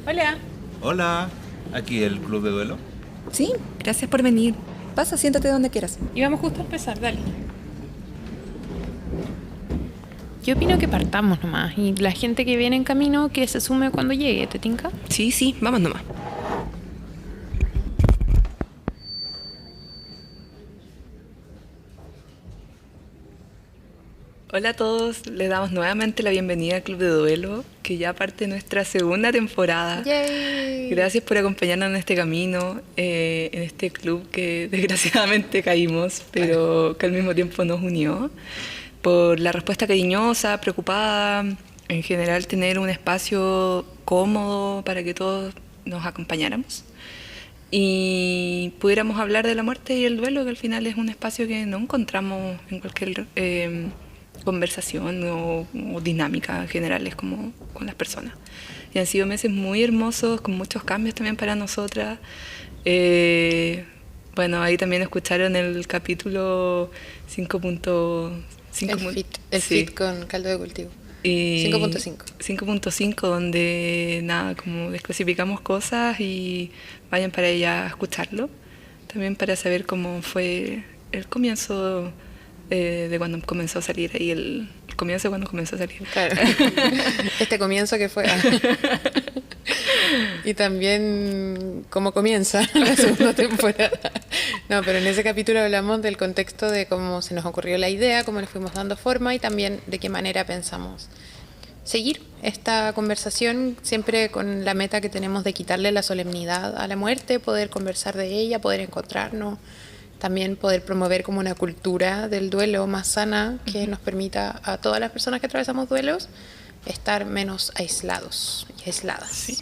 Hola. Hola, aquí el Club de Duelo. Sí, gracias por venir. Pasa, siéntate donde quieras. Y vamos justo a empezar, dale. Yo opino que partamos nomás y la gente que viene en camino que se sume cuando llegue, ¿te tinca? Sí, vamos nomás. Hola a todos, les damos nuevamente la bienvenida al Club de Duelo, que ya parte nuestra segunda temporada. ¡Yay! Gracias por acompañarnos en este camino, en este club que desgraciadamente caímos, pero que al mismo tiempo nos unió. Por la respuesta cariñosa, preocupada, en general tener un espacio cómodo para que todos nos acompañáramos y pudiéramos hablar de la muerte y el duelo, que al final es un espacio que no encontramos en cualquier conversación o dinámica generales como con las personas. Y han sido meses muy hermosos, con muchos cambios también para nosotras. Bueno, ahí también escucharon el capítulo 5.5. El fit con caldo de cultivo. 5.5. 5.5, donde nada, como desclasificamos cosas y vayan para allá a escucharlo. También para saber cómo fue el comienzo de cuando comenzó a salir ahí, el comienzo de cuando comenzó a salir. Claro. Este comienzo que fue. Y también cómo comienza la segunda temporada. No, pero en ese capítulo hablamos del contexto de cómo se nos ocurrió la idea, cómo le fuimos dando forma y también de qué manera pensamos seguir esta conversación, siempre con la meta que tenemos de quitarle la solemnidad a la muerte, poder conversar de ella, poder encontrarnos, también poder promover como una cultura del duelo más sana que nos permita a todas las personas que atravesamos duelos estar menos aislados y aisladas. Sí.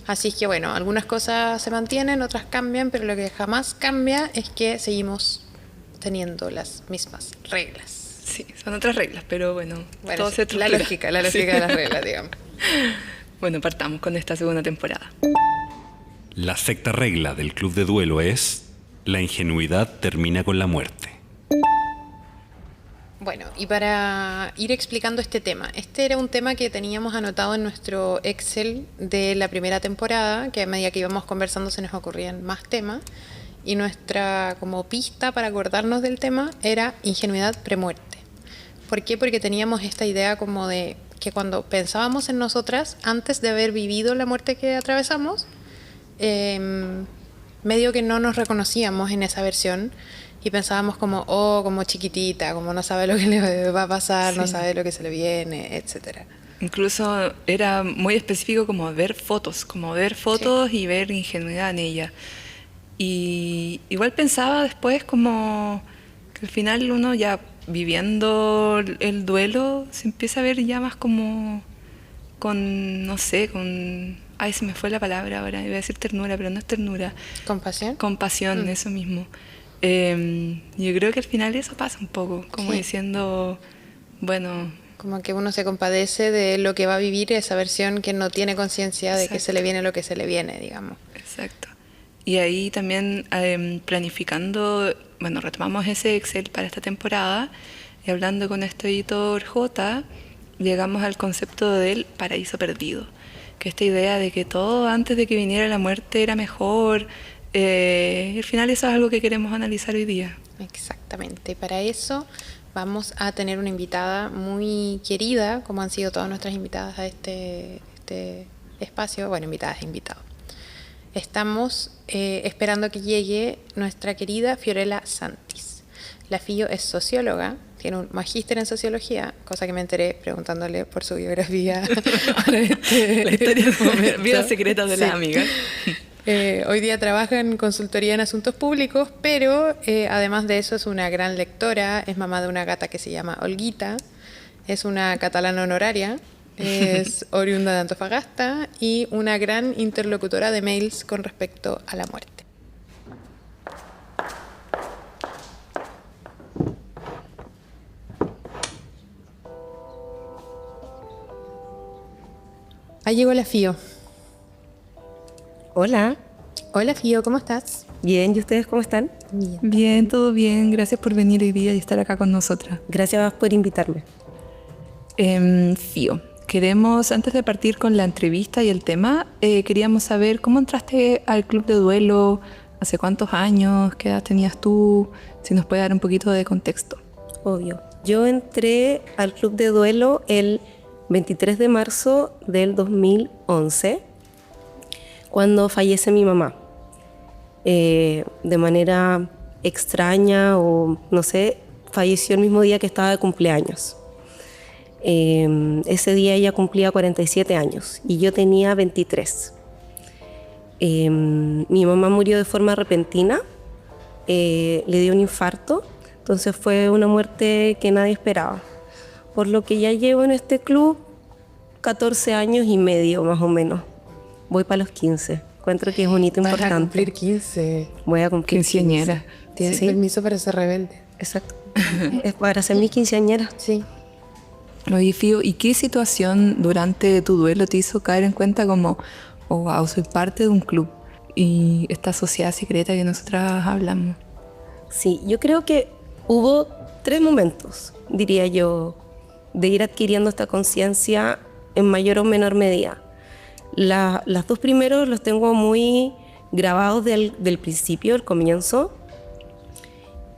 Así que bueno, algunas cosas se mantienen, otras cambian, pero lo que jamás cambia es que seguimos teniendo las mismas reglas. Sí, son otras reglas, pero bueno, todo Sí, se estructura. la lógica de las reglas, digamos. Bueno, partamos con esta segunda temporada. La sexta regla del Club de Duelo es: la ingenuidad termina con la muerte. Bueno, y para ir explicando este tema, este era un tema que teníamos anotado en nuestro Excel de la primera temporada, que a medida que íbamos conversando se nos ocurrían más temas, y nuestra como pista para acordarnos del tema era ingenuidad premuerte. ¿Por qué? Porque teníamos esta idea como de que cuando pensábamos en nosotras, antes de haber vivido la muerte que atravesamos, medio que no nos reconocíamos en esa versión y pensábamos como, como chiquitita, como no sabe lo que le va a pasar, sí, no sabe lo que se le viene, etcétera. Incluso era muy específico como ver fotos sí, y ver ingenuidad en ella. Y igual pensaba después como que al final uno ya viviendo el duelo se empieza a ver ya más como con, no sé, con... Ay, se me fue la palabra ahora, iba a decir ternura, pero no es ternura. ¿Compasión? Compasión, eso mismo. Yo creo que al final eso pasa un poco, como sí, diciendo, bueno... Como que uno se compadece de lo que va a vivir esa versión que no tiene conciencia de que se le viene lo que se le viene, digamos. Exacto. Y ahí también planificando, bueno, retomamos ese Excel para esta temporada y hablando con este editor J, llegamos al concepto del paraíso perdido, que esta idea de que todo antes de que viniera la muerte era mejor, y al final eso es algo que queremos analizar hoy día. Exactamente, para eso vamos a tener una invitada muy querida, como han sido todas nuestras invitadas a este espacio, bueno, invitadas e invitados. Estamos esperando que llegue nuestra querida Fiorella Santis. La Fio es socióloga, tiene un magíster en sociología, cosa que me enteré preguntándole por su biografía. La historia de vidas secretas de las amigas. Hoy día trabaja en consultoría en asuntos públicos, pero además de eso es una gran lectora, es mamá de una gata que se llama Olguita, es una catalana honoraria, es oriunda de Antofagasta y una gran interlocutora de mails con respecto a la muerte. Ahí llegó la Fio. Hola. Hola Fio, ¿cómo estás? Bien, ¿y ustedes cómo están? Bien, todo bien. Gracias por venir hoy día y estar acá con nosotras. Gracias por invitarme. Fio, queremos, antes de partir con la entrevista y el tema, queríamos saber cómo entraste al Club de Duelo, hace cuántos años, qué edad tenías tú, si nos puede dar un poquito de contexto. Obvio. Yo entré al Club de Duelo el 23 de marzo del 2011, cuando fallece mi mamá. De manera extraña o no sé, falleció el mismo día que estaba de cumpleaños. Ese día ella cumplía 47 años y yo tenía 23. Mi mamá murió de forma repentina, le dio un infarto, entonces fue una muerte que nadie esperaba. Por lo que ya llevo en este club 14 años y medio más o menos. Voy para los 15. Encuentro que es un hito importante. Vas a cumplir 15. Voy a cumplir Quinceañera. Tienes Sí. permiso para ser rebelde. Exacto. Es para ser mi quinceañera. Sí. Oye, Fío, ¿y qué situación durante tu duelo te hizo caer en cuenta como, oh, wow, soy parte de un club y esta sociedad secreta que nosotras hablamos? Sí, yo creo que hubo 3 momentos, diría yo, de ir adquiriendo esta conciencia en mayor o menor medida. Las 2 primeros los tengo muy grabados del principio, del comienzo.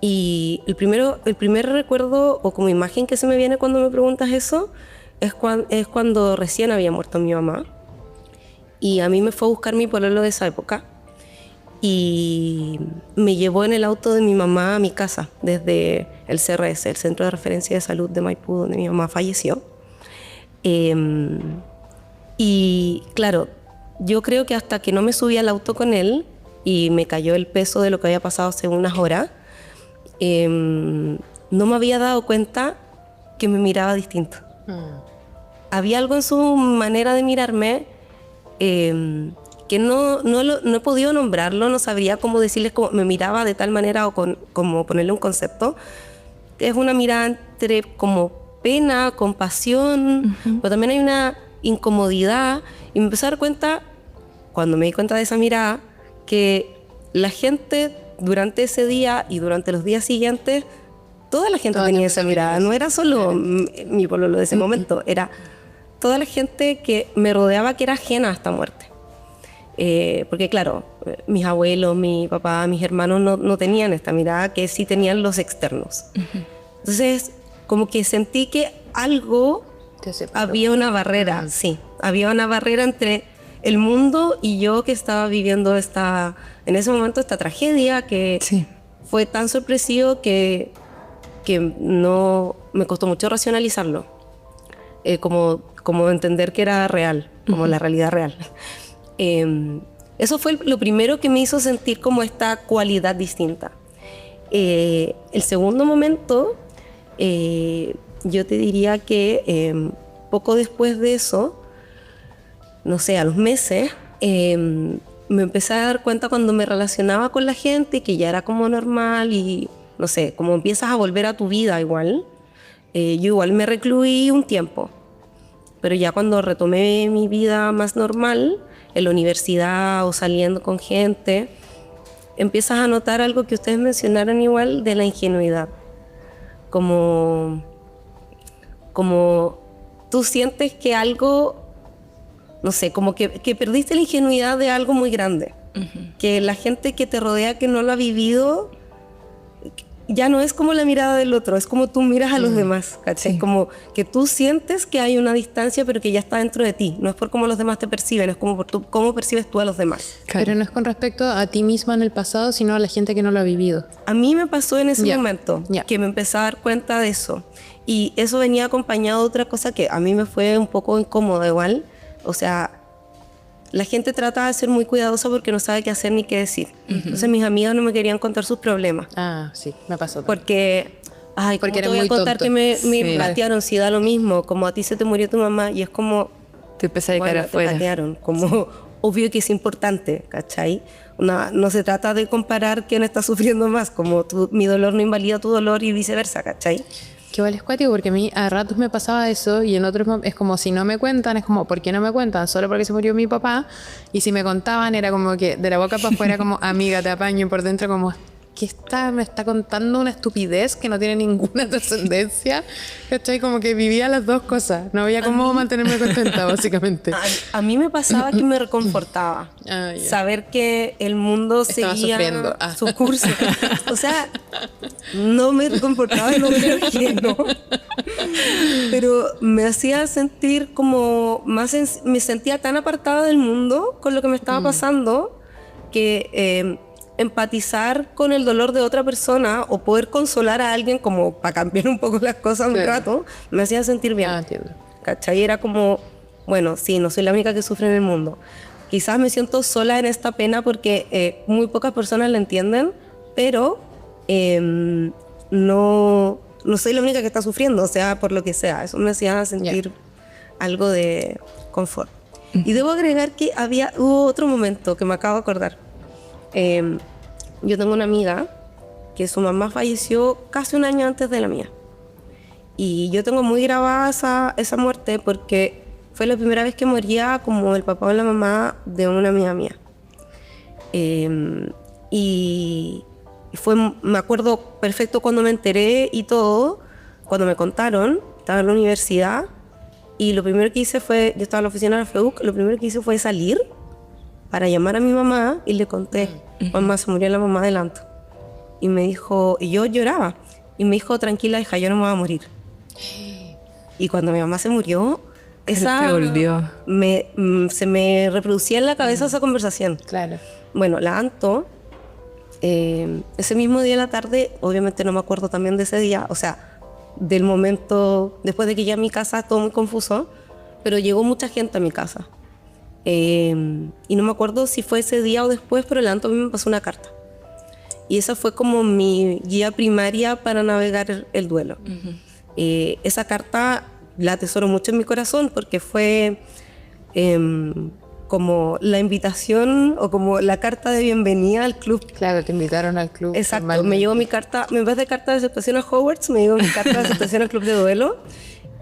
Y el primer recuerdo o como imagen que se me viene cuando me preguntas eso es cuando recién había muerto mi mamá. Y a mí me fue a buscar mi pololo de esa época. Y me llevó en el auto de mi mamá a mi casa, desde el CRS, el Centro de Referencia de Salud de Maipú, donde mi mamá falleció. Y claro, yo creo que hasta que no me subí al auto con él y me cayó el peso de lo que había pasado hace unas horas, no me había dado cuenta que me miraba distinto. Había algo en su manera de mirarme que no he podido nombrarlo, no sabría cómo decirles cómo me miraba de tal manera o como ponerle un concepto. Es una mirada entre como pena, compasión, pero también hay una incomodidad. Y me empecé a dar cuenta, cuando me di cuenta de esa mirada, que la gente durante ese día y durante los días siguientes, toda la gente tenía esa mirada. No era solo mi pololo de ese momento, era toda la gente que me rodeaba que era ajena a esta muerte. Porque claro, mis abuelos, mi papá, mis hermanos no tenían esta mirada que sí tenían los externos. Entonces, como que sentí que algo, había una barrera, sí, había una barrera entre el mundo y yo que estaba viviendo en ese momento esta tragedia que Sí. fue tan sorpresivo que no me costó mucho racionalizarlo, como entender que era real, como la realidad real. Eso fue lo primero que me hizo sentir como esta cualidad distinta. El segundo momento, yo te diría que poco después de eso, no sé, a los meses, me empecé a dar cuenta cuando me relacionaba con la gente que ya era como normal y, no sé, como empiezas a volver a tu vida igual. Yo igual me recluí un tiempo, pero ya cuando retomé mi vida más normal, en la universidad o saliendo con gente, empiezas a notar algo que ustedes mencionaron igual de la ingenuidad. Como tú sientes que algo, no sé, como que perdiste la ingenuidad de algo muy grande. Que la gente que te rodea que no lo ha vivido, ya no es como la mirada del otro, es como tú miras a los demás, ¿cachai? Sí. Como que tú sientes que hay una distancia, pero que ya está dentro de ti. No es por cómo los demás te perciben, es como por cómo percibes tú a los demás. Claro. Pero no es con respecto a ti misma en el pasado, sino a la gente que no lo ha vivido. A mí me pasó en ese Ya, momento ya. que me empecé a dar cuenta de eso. Y eso venía acompañado de otra cosa que a mí me fue un poco incómoda igual. O sea, la gente trata de ser muy cuidadosa porque no sabe qué hacer ni qué decir. Entonces mis amigas no me querían contar sus problemas. Ah, sí, me pasó. Porque, ay, Porque ¿cómo te era voy a muy contar tonto. que me Sí. patearon? Si da lo mismo, como a ti se te murió tu mamá y es como, Te empecé a bueno, cara te afuera. patearon, como obvio que es importante, ¿cachai? No se trata de comparar quién está sufriendo más, como mi dolor no invalida tu dolor y viceversa, ¿cachai? Que igual es cuático porque a mí a ratos me pasaba eso y en otros es como si no me cuentan, es como ¿por qué no me cuentan? Solo porque se murió mi papá. Y si me contaban era como que de la boca para afuera como amiga te apaño y por dentro como me está contando una estupidez que no tiene ninguna trascendencia? ¿Cachai? Como que vivía las dos cosas. No había cómo mantenerme contenta, básicamente. A mí me pasaba que me reconfortaba. Ya. Saber que el mundo Estaba seguía sufriendo. su curso. O sea, no me reconfortaba en lo ajeno, pero me hacía sentir como me sentía tan apartada del mundo con lo que me estaba pasando que empatizar con el dolor de otra persona o poder consolar a alguien como para cambiar un poco las cosas un rato, me hacía sentir bien. Entiendo. ¿Cachai? Era como, bueno, sí, no soy la única que sufre en el mundo. Quizás me siento sola en esta pena porque muy pocas personas la entienden, pero no soy la única que está sufriendo, o sea, por lo que sea. Eso me hacía sentir algo de confort. Y debo agregar que hubo otro momento que me acabo de acordar. Yo tengo una amiga que su mamá falleció casi un año antes de la mía. Y yo tengo muy grabada esa muerte porque fue la primera vez que moría como el papá o la mamá de una amiga mía. Y me acuerdo perfecto cuando me enteré y todo, cuando me contaron, estaba en la universidad y lo primero que hice fue, yo estaba en la oficina de la FEUC, lo primero que hice fue salir para llamar a mi mamá y le conté, mamá, se murió la mamá de Lanto. Y me dijo, y yo lloraba, y me dijo, tranquila hija, yo no me voy a morir. Y cuando mi mamá se murió, Te volvió. se me reproducía en la cabeza esa conversación. Claro. Bueno, la Anto, ese mismo día en la tarde, obviamente no me acuerdo también de ese día, o sea, del momento, después de que ya en mi casa todo muy confuso, pero llegó mucha gente a mi casa. Y no me acuerdo si fue ese día o después, pero la Anto a mí me pasó una carta. Y esa fue como mi guía primaria para navegar el duelo. Esa carta la atesoro mucho en mi corazón porque fue como la invitación o como la carta de bienvenida al club. Claro, te invitaron al club. Exacto, me llegó mi carta, en vez de carta de aceptación a Hogwarts, me llegó mi carta de aceptación al club de duelo.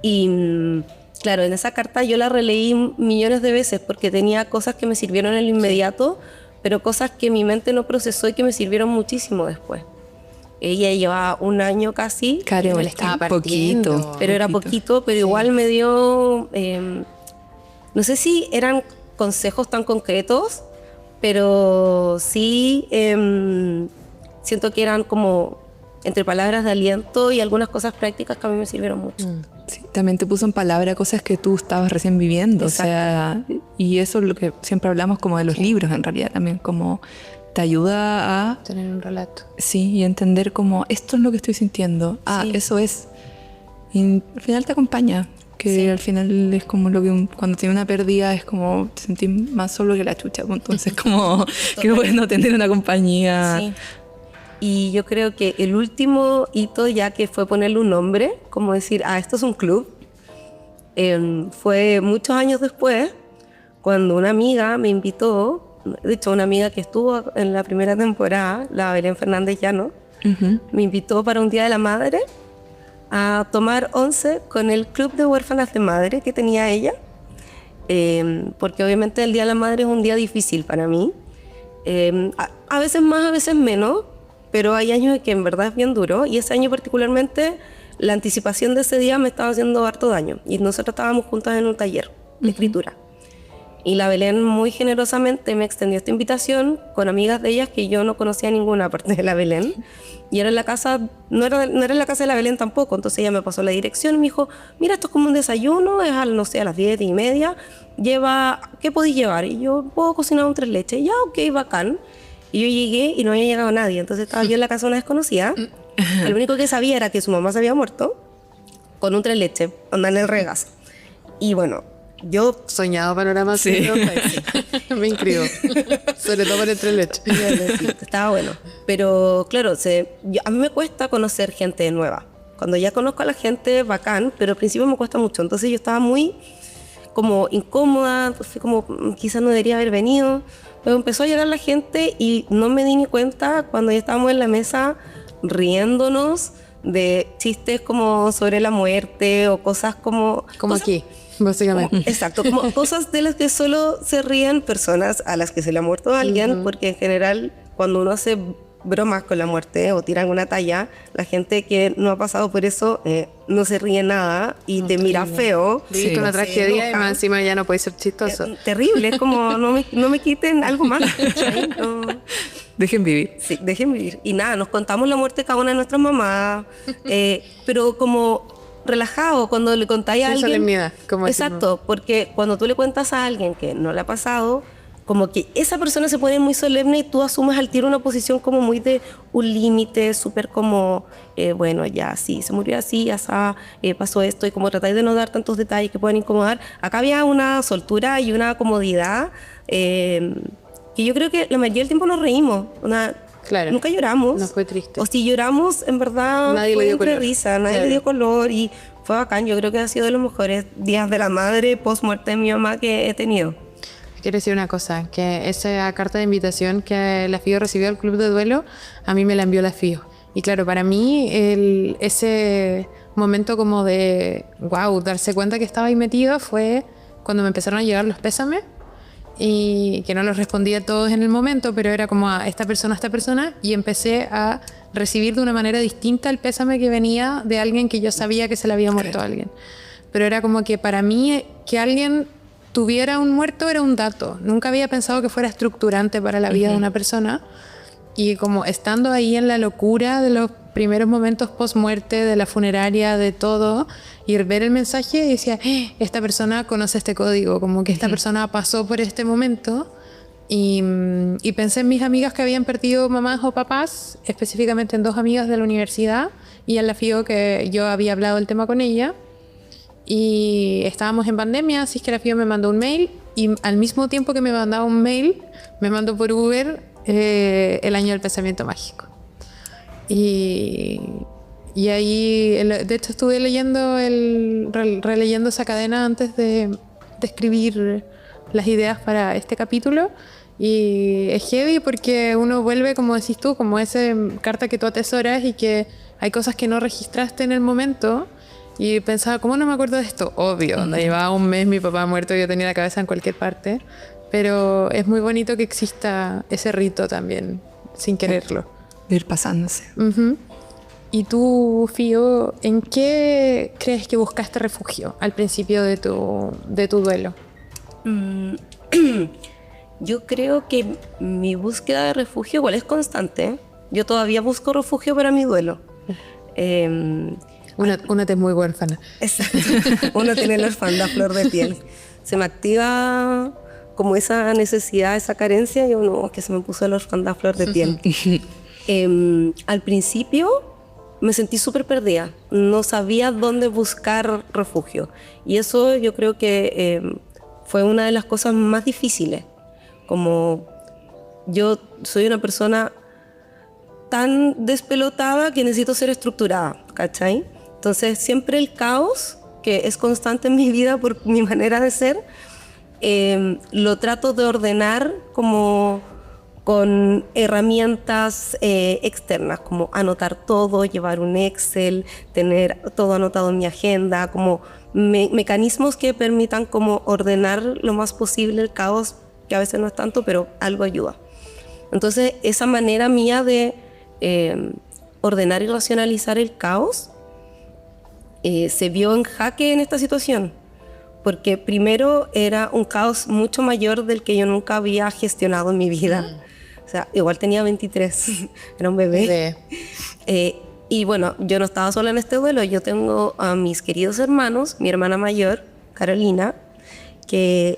Y claro, en esa carta yo la releí millones de veces porque tenía cosas que me sirvieron en el inmediato, pero cosas que mi mente no procesó y que me sirvieron muchísimo después. Ella llevaba un año casi. Claro, Igual igual estaba estaba partiendo. poquito. Pero era poquito, pero igual me dio, no sé si eran consejos tan concretos, pero sí siento que eran como entre palabras de aliento y algunas cosas prácticas que a mí me sirvieron mucho. Sí, también te puso en palabra cosas que tú estabas recién viviendo. Exacto. O sea, y eso es lo que siempre hablamos como de los libros en realidad también, como te ayuda a Tener un relato. sí, y entender como esto es lo que estoy sintiendo. Sí. Eso es. Y al final te acompaña. Que al final es como lo que cuando tiene una pérdida es como te sentís más solo que la chucha. Pues, entonces como qué bueno tener una compañía. Sí. Y yo creo que el último hito ya que fue ponerle un nombre, como decir, esto es un club, fue muchos años después, cuando una amiga me invitó, de hecho una amiga que estuvo en la primera temporada, la Belén Fernández Llano, me invitó para un Día de la Madre a tomar once con el club de huérfanas de madre que tenía ella, porque obviamente el Día de la Madre es un día difícil para mí, a veces más, a veces menos, pero hay años que en verdad es bien duro, y ese año particularmente la anticipación de ese día me estaba haciendo harto daño, y nosotros estábamos juntas en un taller de escritura. Y la Belén muy generosamente me extendió esta invitación con amigas de ellas que yo no conocía ninguna aparte de la Belén. Y era en la casa, no era en la casa de la Belén tampoco, entonces ella me pasó la dirección y me dijo, mira, esto es como un desayuno, es no sé, a las 10:30, ¿qué podéis llevar? Y yo, puedo cocinar un 3 leches. Ya, ok, bacán. Y yo llegué y no había llegado nadie, entonces estaba yo en la casa de una desconocida. Lo único que sabía era que su mamá se había muerto con un 3 leches, onda en el regazo. Y bueno, yo Soñado panorama. Sí. Me inscribo. Sobre todo por el 3 leches. estaba bueno. Pero claro, a mí me cuesta conocer gente nueva. Cuando ya conozco a la gente, bacán, pero al principio me cuesta mucho. Entonces yo estaba muy como incómoda, fui como quizás no debería haber venido. Pero empezó a llegar la gente y no me di ni cuenta cuando ya estábamos en la mesa riéndonos de chistes como sobre la muerte o cosas como... Como cosas, aquí, básicamente. Exacto, como cosas de las que solo se ríen personas a las que se le ha muerto a alguien, porque en general cuando uno hace bromas con la muerte o tiran una talla, la gente que no ha pasado por eso no se ríe nada y te mira feo. Viviste una tragedia y enoja. más encima ya no puede ser chistoso. Terrible, es como no me quiten algo más. ¿Cachai? No. Dejen vivir. Sí, dejen vivir. Y nada, nos contamos la muerte de cada una de nuestras mamás, pero como relajado, cuando le contáis a Sin alguien... solemnidad, como Exacto, porque cuando tú le cuentas a alguien que no le ha pasado, como que esa persona se pone muy solemne y tú asumes al tiro una posición como muy de un límite, súper como, bueno, ya sí, se murió así, ya pasó esto, y como tratáis de no dar tantos detalles que puedan incomodar. Acá había una soltura y una comodidad que yo creo que la mayoría del tiempo nos reímos. Claro. Nunca lloramos. No fue triste. O si lloramos, en verdad, Nadie fue le dio entre color. risa, nadie Claro. le dio color y fue bacán. Yo creo que ha sido de los mejores días de la madre post muerte de mi mamá que he tenido. Quiero decir una cosa, que esa carta de invitación que la FIO recibió al Club de Duelo, a mí me la envió la FIO. Y claro, para mí ese momento como de, wow, darse cuenta que estaba ahí metido fue cuando me empezaron a llegar los pésames y que no los respondía todos en el momento, pero era como a esta persona, y empecé a recibir de una manera distinta el pésame que venía de alguien que yo sabía que se le había muerto a alguien. Pero era como que para mí que alguien tuviera un muerto era un dato. Nunca había pensado que fuera estructurante para la vida de una persona. Y como estando ahí en la locura de los primeros momentos post-muerte, de la funeraria, de todo, y ver el mensaje y decía, esta persona conoce este código, como que esta persona pasó por este momento. Y pensé en mis amigas que habían perdido mamás o papás, específicamente en 2 amigas de la universidad, y en la FIO que yo había hablado del tema con ella. Y estábamos en pandemia, así que la FIO me mandó un mail, y al mismo tiempo que me mandaba un mail, me mandó por Uber el año del pensamiento mágico. Y ahí, de hecho, estuve leyendo releyendo esa cadena antes de escribir las ideas para este capítulo. Y es heavy porque uno vuelve, como decís tú, como esa carta que tú atesoras y que hay cosas que no registraste en el momento. Y pensaba, ¿cómo no me acuerdo de esto? Obvio, llevaba un mes mi papá muerto y yo tenía la cabeza en cualquier parte. Pero es muy bonito que exista ese rito también, sin quererlo. De ir pasándose. Uh-huh. ¿Y tú, Fío, en qué crees que buscaste refugio al principio de tu duelo? Yo creo que mi búsqueda de refugio igual es constante. Yo todavía busco refugio para mi duelo. Una te es muy huérfana. Exacto. Uno tiene la orfandad a flor de piel. Se me activa como esa necesidad, esa carencia, y uno, que se me puso la orfandad a flor de piel. Al principio me sentí súper perdida. No sabía dónde buscar refugio. Y eso yo creo que fue una de las cosas más difíciles. Como yo soy una persona tan despelotada que necesito ser estructurada, ¿cachai? Entonces siempre el caos, que es constante en mi vida por mi manera de ser, lo trato de ordenar como con herramientas externas, como anotar todo, llevar un Excel, tener todo anotado en mi agenda, como mecanismos que permitan como ordenar lo más posible el caos, que a veces no es tanto, pero algo ayuda. Entonces esa manera mía de ordenar y racionalizar el caos se vio en jaque en esta situación, porque primero era un caos mucho mayor del que yo nunca había gestionado en mi vida. O sea, igual tenía 23, era un bebé. Y bueno, yo no estaba sola en este duelo, yo tengo a mis queridos hermanos, mi hermana mayor, Carolina, que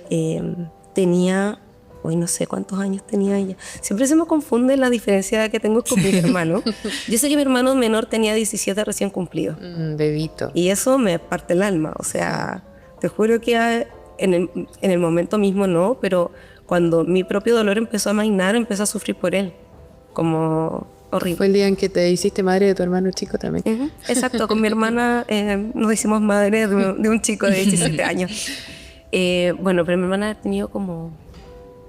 tenía, hoy no sé cuántos años tenía ella. Siempre se me confunde la diferencia que tengo con mi hermano. Yo sé que mi hermano menor tenía 17 recién cumplidos. Bebito. Y eso me parte el alma, o sea, te juro que en el momento mismo no, pero cuando mi propio dolor empezó a amainar, empecé a sufrir por él, como horrible. Fue el día en que te hiciste madre de tu hermano chico también. Uh-huh. Exacto, con mi hermana nos hicimos madre de un chico de 17 años. Bueno, pero mi hermana ha tenido como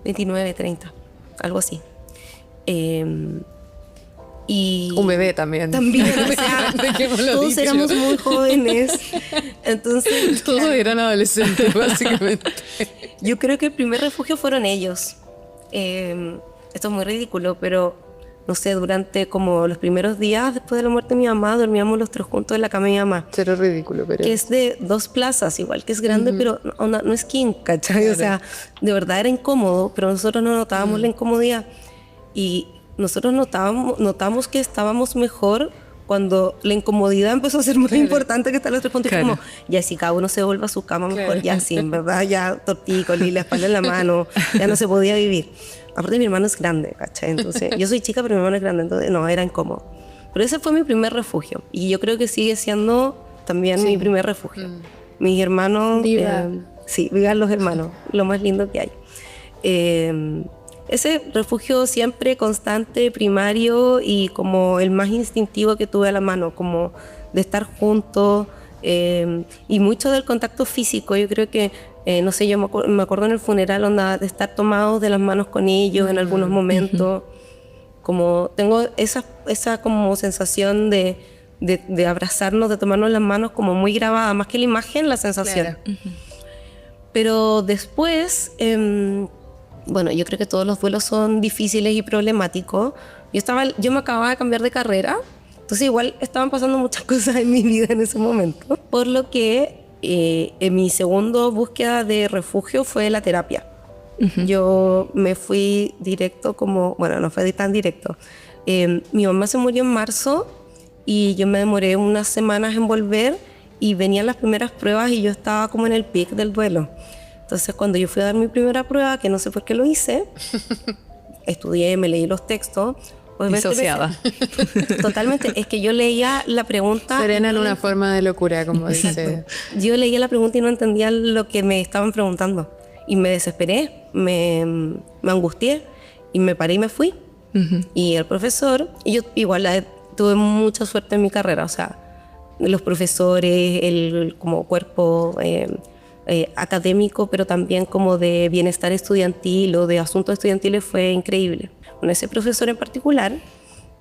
29, 30, algo así. Y un bebé también. También, o sea, todos éramos muy jóvenes. Entonces, todos eran adolescentes, básicamente. Yo creo que el primer refugio fueron ellos. Esto es muy ridículo, pero no sé, durante como los primeros días después de la muerte de mi mamá, dormíamos los 3 juntos en la cama de mi mamá. Cero ridículo, pero... Que es de 2 plazas, igual que es grande, pero no es king, ¿cachai? O sea, de verdad era incómodo, pero nosotros no notábamos la incomodidad. Y nosotros notamos que estábamos mejor cuando la incomodidad empezó a ser muy importante que estar los 3 juntos. Claro. Como, ya si cada uno se vuelva a su cama mejor, ya sí, en verdad, ya tortícolis y la espalda en la mano, ya no se podía vivir. Aparte mi hermano es grande, ¿cachai? Entonces, yo soy chica, pero mi hermano es grande, entonces no, era incómodo. Pero ese fue mi primer refugio. Y yo creo que sigue siendo también mi primer refugio. Mis hermanos... Viva. Sí, vivan los hermanos, lo más lindo que hay. Ese refugio siempre constante, primario y como el más instintivo que tuve a la mano, como de estar juntos y mucho del contacto físico. Yo creo que, no sé, yo me acuerdo en el funeral onda, de estar tomados de las manos con ellos en algunos momentos. Como tengo esa como sensación de abrazarnos, de tomarnos las manos como muy grabada, más que la imagen, la sensación. Claro. Pero después, bueno, yo creo que todos los duelos son difíciles y problemáticos. Yo me acababa de cambiar de carrera, entonces igual estaban pasando muchas cosas en mi vida en ese momento. Por lo que en mi segunda búsqueda de refugio fue la terapia. Yo me fui directo como, bueno, no fue tan directo. Mi mamá se murió en marzo y yo me demoré unas semanas en volver y venían las primeras pruebas y yo estaba como en el pic del duelo. Entonces cuando yo fui a dar mi primera prueba, que no sé por qué lo hice, estudié, me leí los textos. Disociada. Totalmente, es que yo leía la pregunta... Serena en una forma de locura, como dice. Yo leía la pregunta y no entendía lo que me estaban preguntando. Y me desesperé, me angustié y me paré y me fui. Y el profesor, y yo igual tuve mucha suerte en mi carrera, o sea, los profesores, el como cuerpo académico, pero también como de bienestar estudiantil o de asuntos estudiantiles fue increíble. Bueno, ese profesor en particular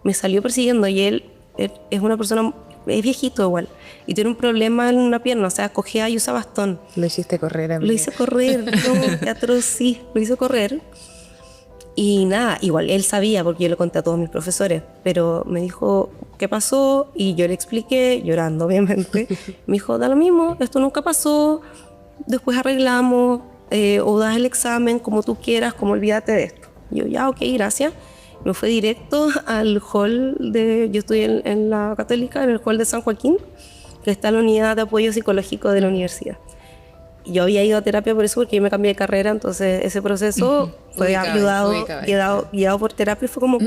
me salió persiguiendo y él es una persona, es viejito igual, y tiene un problema en una pierna, o sea, cojea y usa bastón. Lo hiciste correr, amiga. Lo hice correr, no, qué atroz, sí, lo hice correr. Y nada, igual él sabía porque yo le conté a todos mis profesores, pero me dijo qué pasó y yo le expliqué, llorando obviamente. Me dijo, da lo mismo, esto nunca pasó, después arreglamos o das el examen como tú quieras, como olvídate de esto. Y yo, ya, ok, gracias. Me fui directo al hall yo estudié en la Católica, en el hall de San Joaquín, que está en la unidad de apoyo psicológico de la universidad. Yo había ido a terapia por eso, porque yo me cambié de carrera, entonces ese proceso fue guiado por terapia y fue como,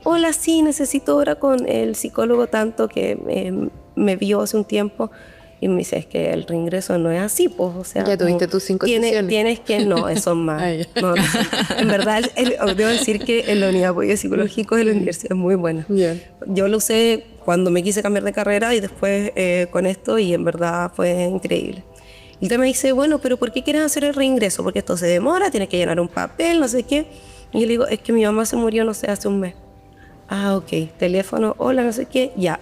hola, sí, necesito ahora con el psicólogo tanto que me vio hace un tiempo y me dice, es que el reingreso no es así, pues, o sea... Ya tuviste tus 5 sesiones. Tienes que, no, son más. No, en verdad, debo decir que en la unidad de apoyo psicológico de la universidad es muy buena. Yo lo usé cuando me quise cambiar de carrera y después con esto y en verdad fue increíble. Y usted me dice, bueno, pero ¿por qué quieres hacer el reingreso? Porque esto se demora, tienes que llenar un papel, no sé qué. Y yo le digo, es que mi mamá se murió, no sé, hace un mes. Ah, ok. Teléfono, hola, no sé qué. Ya,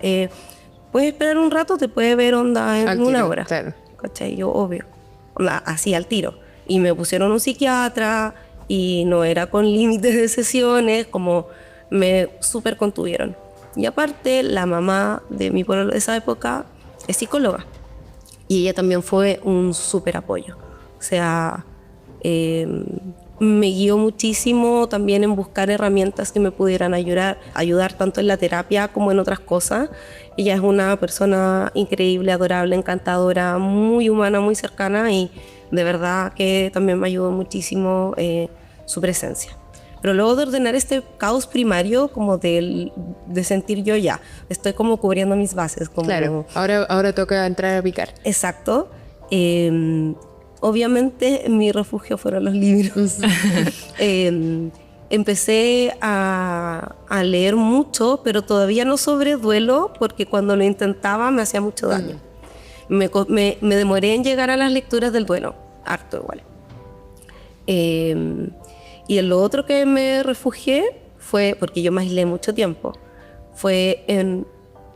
puedes esperar un rato, te puede ver onda en una hora. Claro. ¿Cachai? Yo, obvio. Así, al tiro. Y me pusieron un psiquiatra y no era con límites de sesiones, como me súper contuvieron. Y aparte, la mamá de mi pueblo de esa época es psicóloga. Y ella también fue un súper apoyo. O sea, me guió muchísimo también en buscar herramientas que me pudieran ayudar tanto en la terapia como en otras cosas. Ella es una persona increíble, adorable, encantadora, muy humana, muy cercana y de verdad que también me ayudó muchísimo su presencia. Pero luego de ordenar este caos primario, como de sentir yo ya, estoy como cubriendo mis bases. Como, claro, ahora toca entrar a picar. Exacto. Obviamente mi refugio fueron los libros. Empecé a leer mucho, pero todavía no sobre duelo, porque cuando lo intentaba me hacía mucho daño. Me demoré en llegar a las lecturas del duelo, harto igual. Y lo otro que me refugié fue, porque yo me aislé mucho tiempo,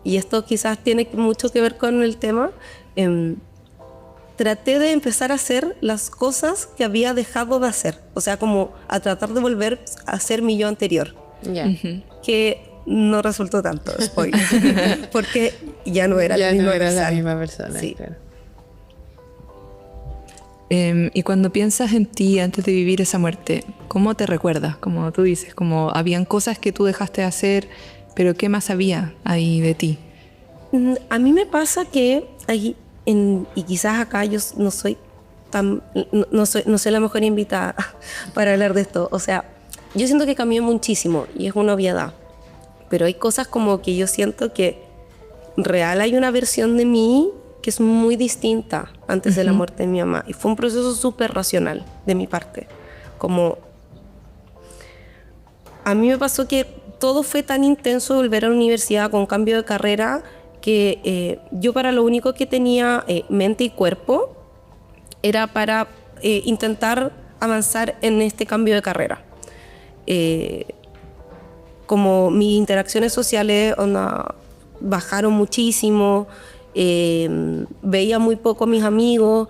y esto quizás tiene mucho que ver con el tema, traté de empezar a hacer las cosas que había dejado de hacer, o sea, como a tratar de volver a ser mi yo anterior. Yeah. Que no resultó tanto, spoiler, porque ya no era Ya la misma no era la persona. misma persona. Sí. Claro. Y cuando piensas en ti antes de vivir esa muerte, ¿cómo te recuerdas? Como tú dices, como habían cosas que tú dejaste de hacer, pero ¿qué más había ahí de ti? A mí me pasa que ahí, y quizás acá yo no soy no soy la mejor invitada para hablar de esto. O sea, yo siento que cambió muchísimo y es una obviedad. Pero hay cosas como que yo siento que real hay una versión de mí que es muy distinta antes de la muerte de mi mamá. Y fue un proceso súper racional de mi parte. Como a mí me pasó que todo fue tan intenso volver a la universidad con cambio de carrera que yo para lo único que tenía mente y cuerpo era para intentar avanzar en este cambio de carrera. Como mis interacciones sociales bajaron muchísimo, veía muy poco a mis amigos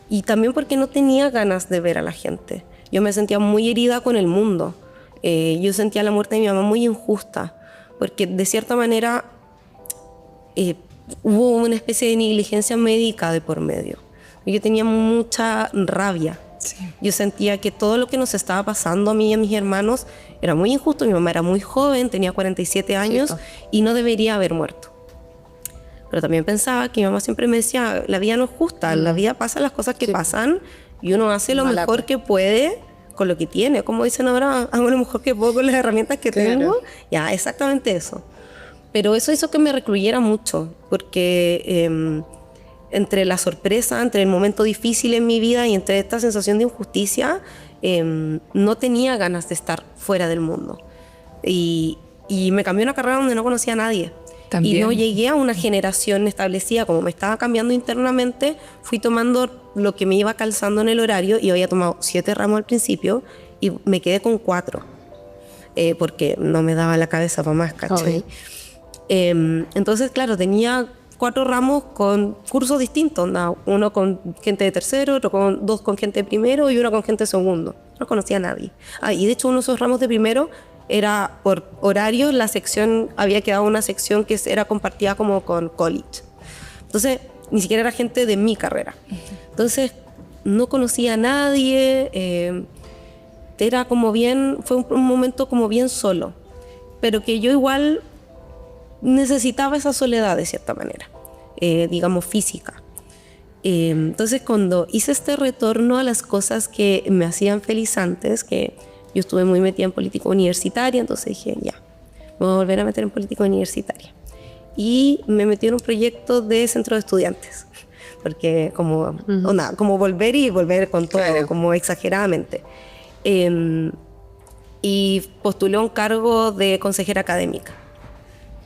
y también porque no tenía ganas de ver a la gente. Yo me sentía muy herida con el mundo. Yo sentía la muerte de mi mamá muy injusta, porque de cierta manera hubo una especie de negligencia médica de por medio. Yo tenía mucha rabia. Sí. Yo sentía que todo lo que nos estaba pasando a mí y a mis hermanos era muy injusto. Mi mamá era muy joven, tenía 47 años y no debería haber muerto. Pero también pensaba que mi mamá siempre me decía, la vida no es justa, la vida pasa las cosas que pasan y uno hace lo mejor que puede con lo que tiene. Como dicen ahora, hago lo mejor que puedo con las herramientas que tengo. Ya, exactamente eso. Pero eso hizo que me recluyera mucho, porque entre la sorpresa, entre el momento difícil en mi vida y entre esta sensación de injusticia, no tenía ganas de estar fuera del mundo. Y me cambié una carrera donde no conocía a nadie. También. Y no llegué a una generación establecida. Como me estaba cambiando internamente, fui tomando lo que me iba calzando en el horario y había tomado 7 ramos al principio y me quedé con 4, porque no me daba la cabeza para más, ¿cachai? Entonces, claro, tenía 4 ramos con cursos distintos, uno con gente de tercero, otro con 2 con gente de primero y uno con gente de segundo. No conocía a nadie. Y de hecho uno de esos ramos de primero era por horario, la sección, había quedado una sección que era compartida como con college. Entonces, ni siquiera era gente de mi carrera. Entonces, no conocía a nadie, era como bien, fue un momento como bien solo, pero que yo igual necesitaba esa soledad de cierta manera, digamos física. Entonces cuando hice este retorno a las cosas que me hacían feliz antes, que yo estuve muy metida en política universitaria, entonces dije ya, me voy a volver a meter en política universitaria. Y me metí en un proyecto de centro de estudiantes, porque como, como volver con todo, como exageradamente. Y postulé un cargo de consejera académica.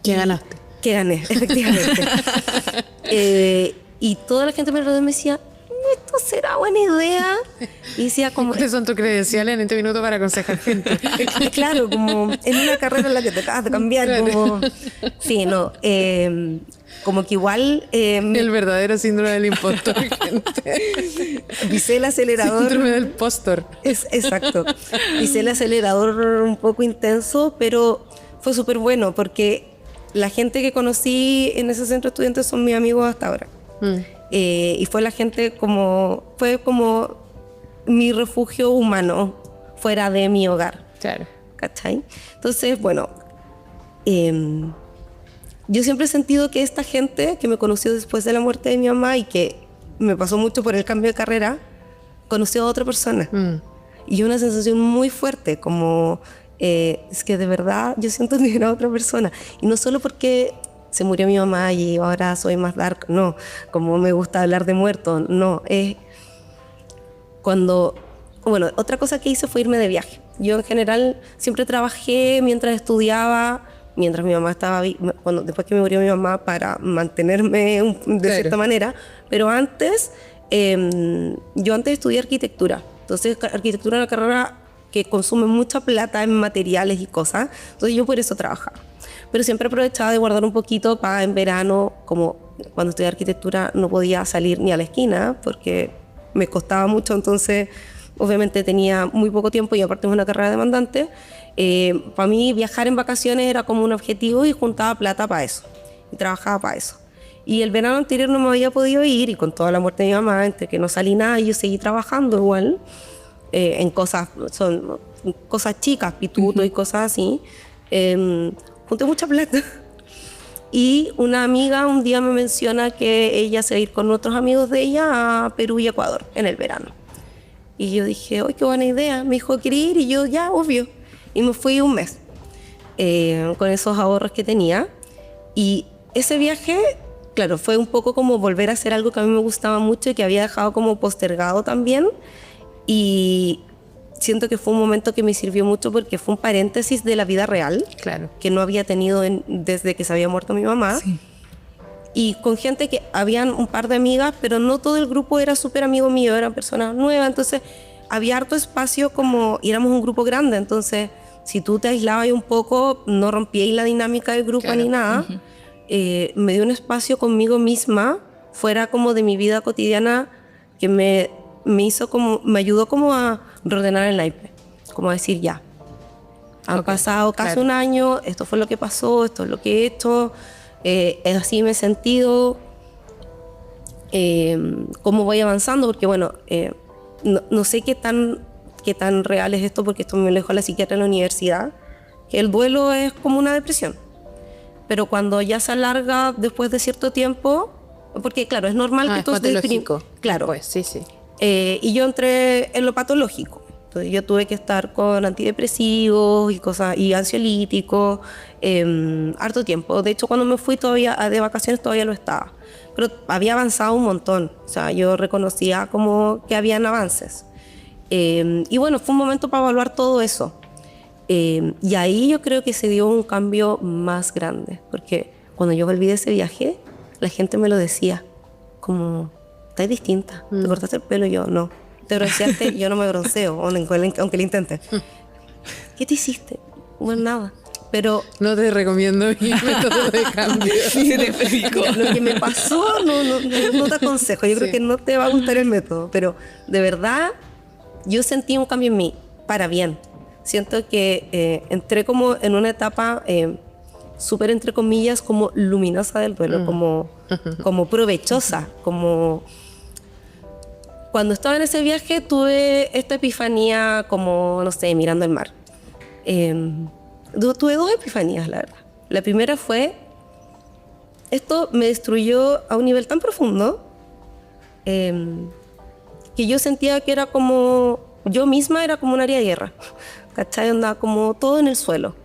¿Qué ganaste? Que gané, efectivamente. Y toda la gente me alrededor me decía, ¿esto será buena idea? Y decía como... ¿Cuáles son tus credenciales en este minuto para aconsejar gente? Claro, como en una carrera en la que te acabas de cambiar, como... Sí, no, como que igual... El verdadero síndrome del impostor, gente. Pisé el acelerador... Síndrome del postor. Exacto. Pisé el acelerador un poco intenso, pero fue súper bueno porque la gente que conocí en ese centro de estudiantes son mis amigos hasta ahora. Y fue la gente fue como mi refugio humano fuera de mi hogar. Claro. ¿Cachai? Entonces, bueno, yo siempre he sentido que esta gente que me conoció después de la muerte de mi mamá y que me pasó mucho por el cambio de carrera, conoció a otra persona. Y una sensación muy fuerte, como es que de verdad yo siento que era otra persona. Y no solo porque se murió mi mamá y ahora soy más dark, no, como me gusta hablar de muertos, no, es cuando, bueno, otra cosa que hice fue irme de viaje. Yo en general siempre trabajé mientras estudiaba, mientras mi mamá estaba, después que me murió mi mamá, para mantenerme de cierta manera, pero antes, yo antes estudié arquitectura, entonces arquitectura es una carrera que consume mucha plata en materiales y cosas, entonces yo por eso trabajaba. Pero siempre aprovechaba de guardar un poquito para en verano, como cuando estudié arquitectura no podía salir ni a la esquina porque me costaba mucho, entonces obviamente tenía muy poco tiempo y aparte es una carrera demandante. Para mí viajar en vacaciones era como un objetivo y juntaba plata para eso y trabajaba para eso. Y el verano anterior no me había podido ir y con toda la muerte de mi mamá, entre que no salí nada y yo seguí trabajando igual en cosas, son cosas chicas, pitutos y cosas así. Junté mucha plata. Y una amiga un día me menciona que ella se va a ir con otros amigos de ella a Perú y Ecuador en el verano. Y yo dije, ¡ay, qué buena idea! Me dijo, ¿quería ir? Y yo, ya, obvio. Y me fui un mes con esos ahorros que tenía. Y ese viaje, claro, fue un poco como volver a hacer algo que a mí me gustaba mucho y que había dejado como postergado también. Y siento que fue un momento que me sirvió mucho porque fue un paréntesis de la vida real, Claro. que no había tenido desde que se había muerto mi mamá. Sí. Y con gente que habían un par de amigas, pero no todo el grupo era súper amigo mío, eran personas nuevas, entonces había harto espacio como, y éramos un grupo grande, entonces si tú te aislabas un poco, no rompíais la dinámica del grupo Claro. ni nada. Me dio un espacio conmigo misma, fuera como de mi vida cotidiana, que me hizo como, me ayudó como a reordenar el naipe, como a decir ya, han pasado casi claro. un año, esto fue lo que pasó, esto es lo que he hecho, así me he sentido, cómo voy avanzando, porque bueno, no sé qué tan real es esto, porque esto me lo dejó la psiquiatra en la universidad, que el duelo es como una depresión, pero cuando ya se alarga después de cierto tiempo, porque claro, es normal que tú estés patológico. claro, Pues, sí, sí. y yo entré en lo patológico. Entonces yo tuve que estar con antidepresivos y cosas, y ansiolíticos, harto tiempo. De hecho, cuando me fui todavía de vacaciones todavía lo estaba. Pero había avanzado un montón. O sea, yo reconocía como que habían avances. Y bueno, fue un momento para evaluar todo eso. Y ahí yo creo que se dio un cambio más grande. Porque cuando yo volví de ese viaje, la gente me lo decía. Como, estás distinta. ¿Te cortaste el pelo? Yo, no. ¿Te bronceaste? Yo no me bronceo, aunque lo intente. ¿Qué te hiciste? Bueno, nada. Pero No te recomiendo mi método de cambio. lo que me pasó no te aconsejo. Yo creo que no te va a gustar el método. Pero de verdad, yo sentí un cambio en mí, para bien. Siento que entré como en una etapa súper, entre comillas, como luminosa del duelo, como provechosa, como... Cuando estaba en ese viaje tuve esta epifanía como, no sé, mirando el mar. Tuve dos epifanías, la verdad. La primera fue, esto me destruyó a un nivel tan profundo que yo sentía que era como, yo misma era como un área de guerra. ¿Cachai? Andaba como todo en el suelo.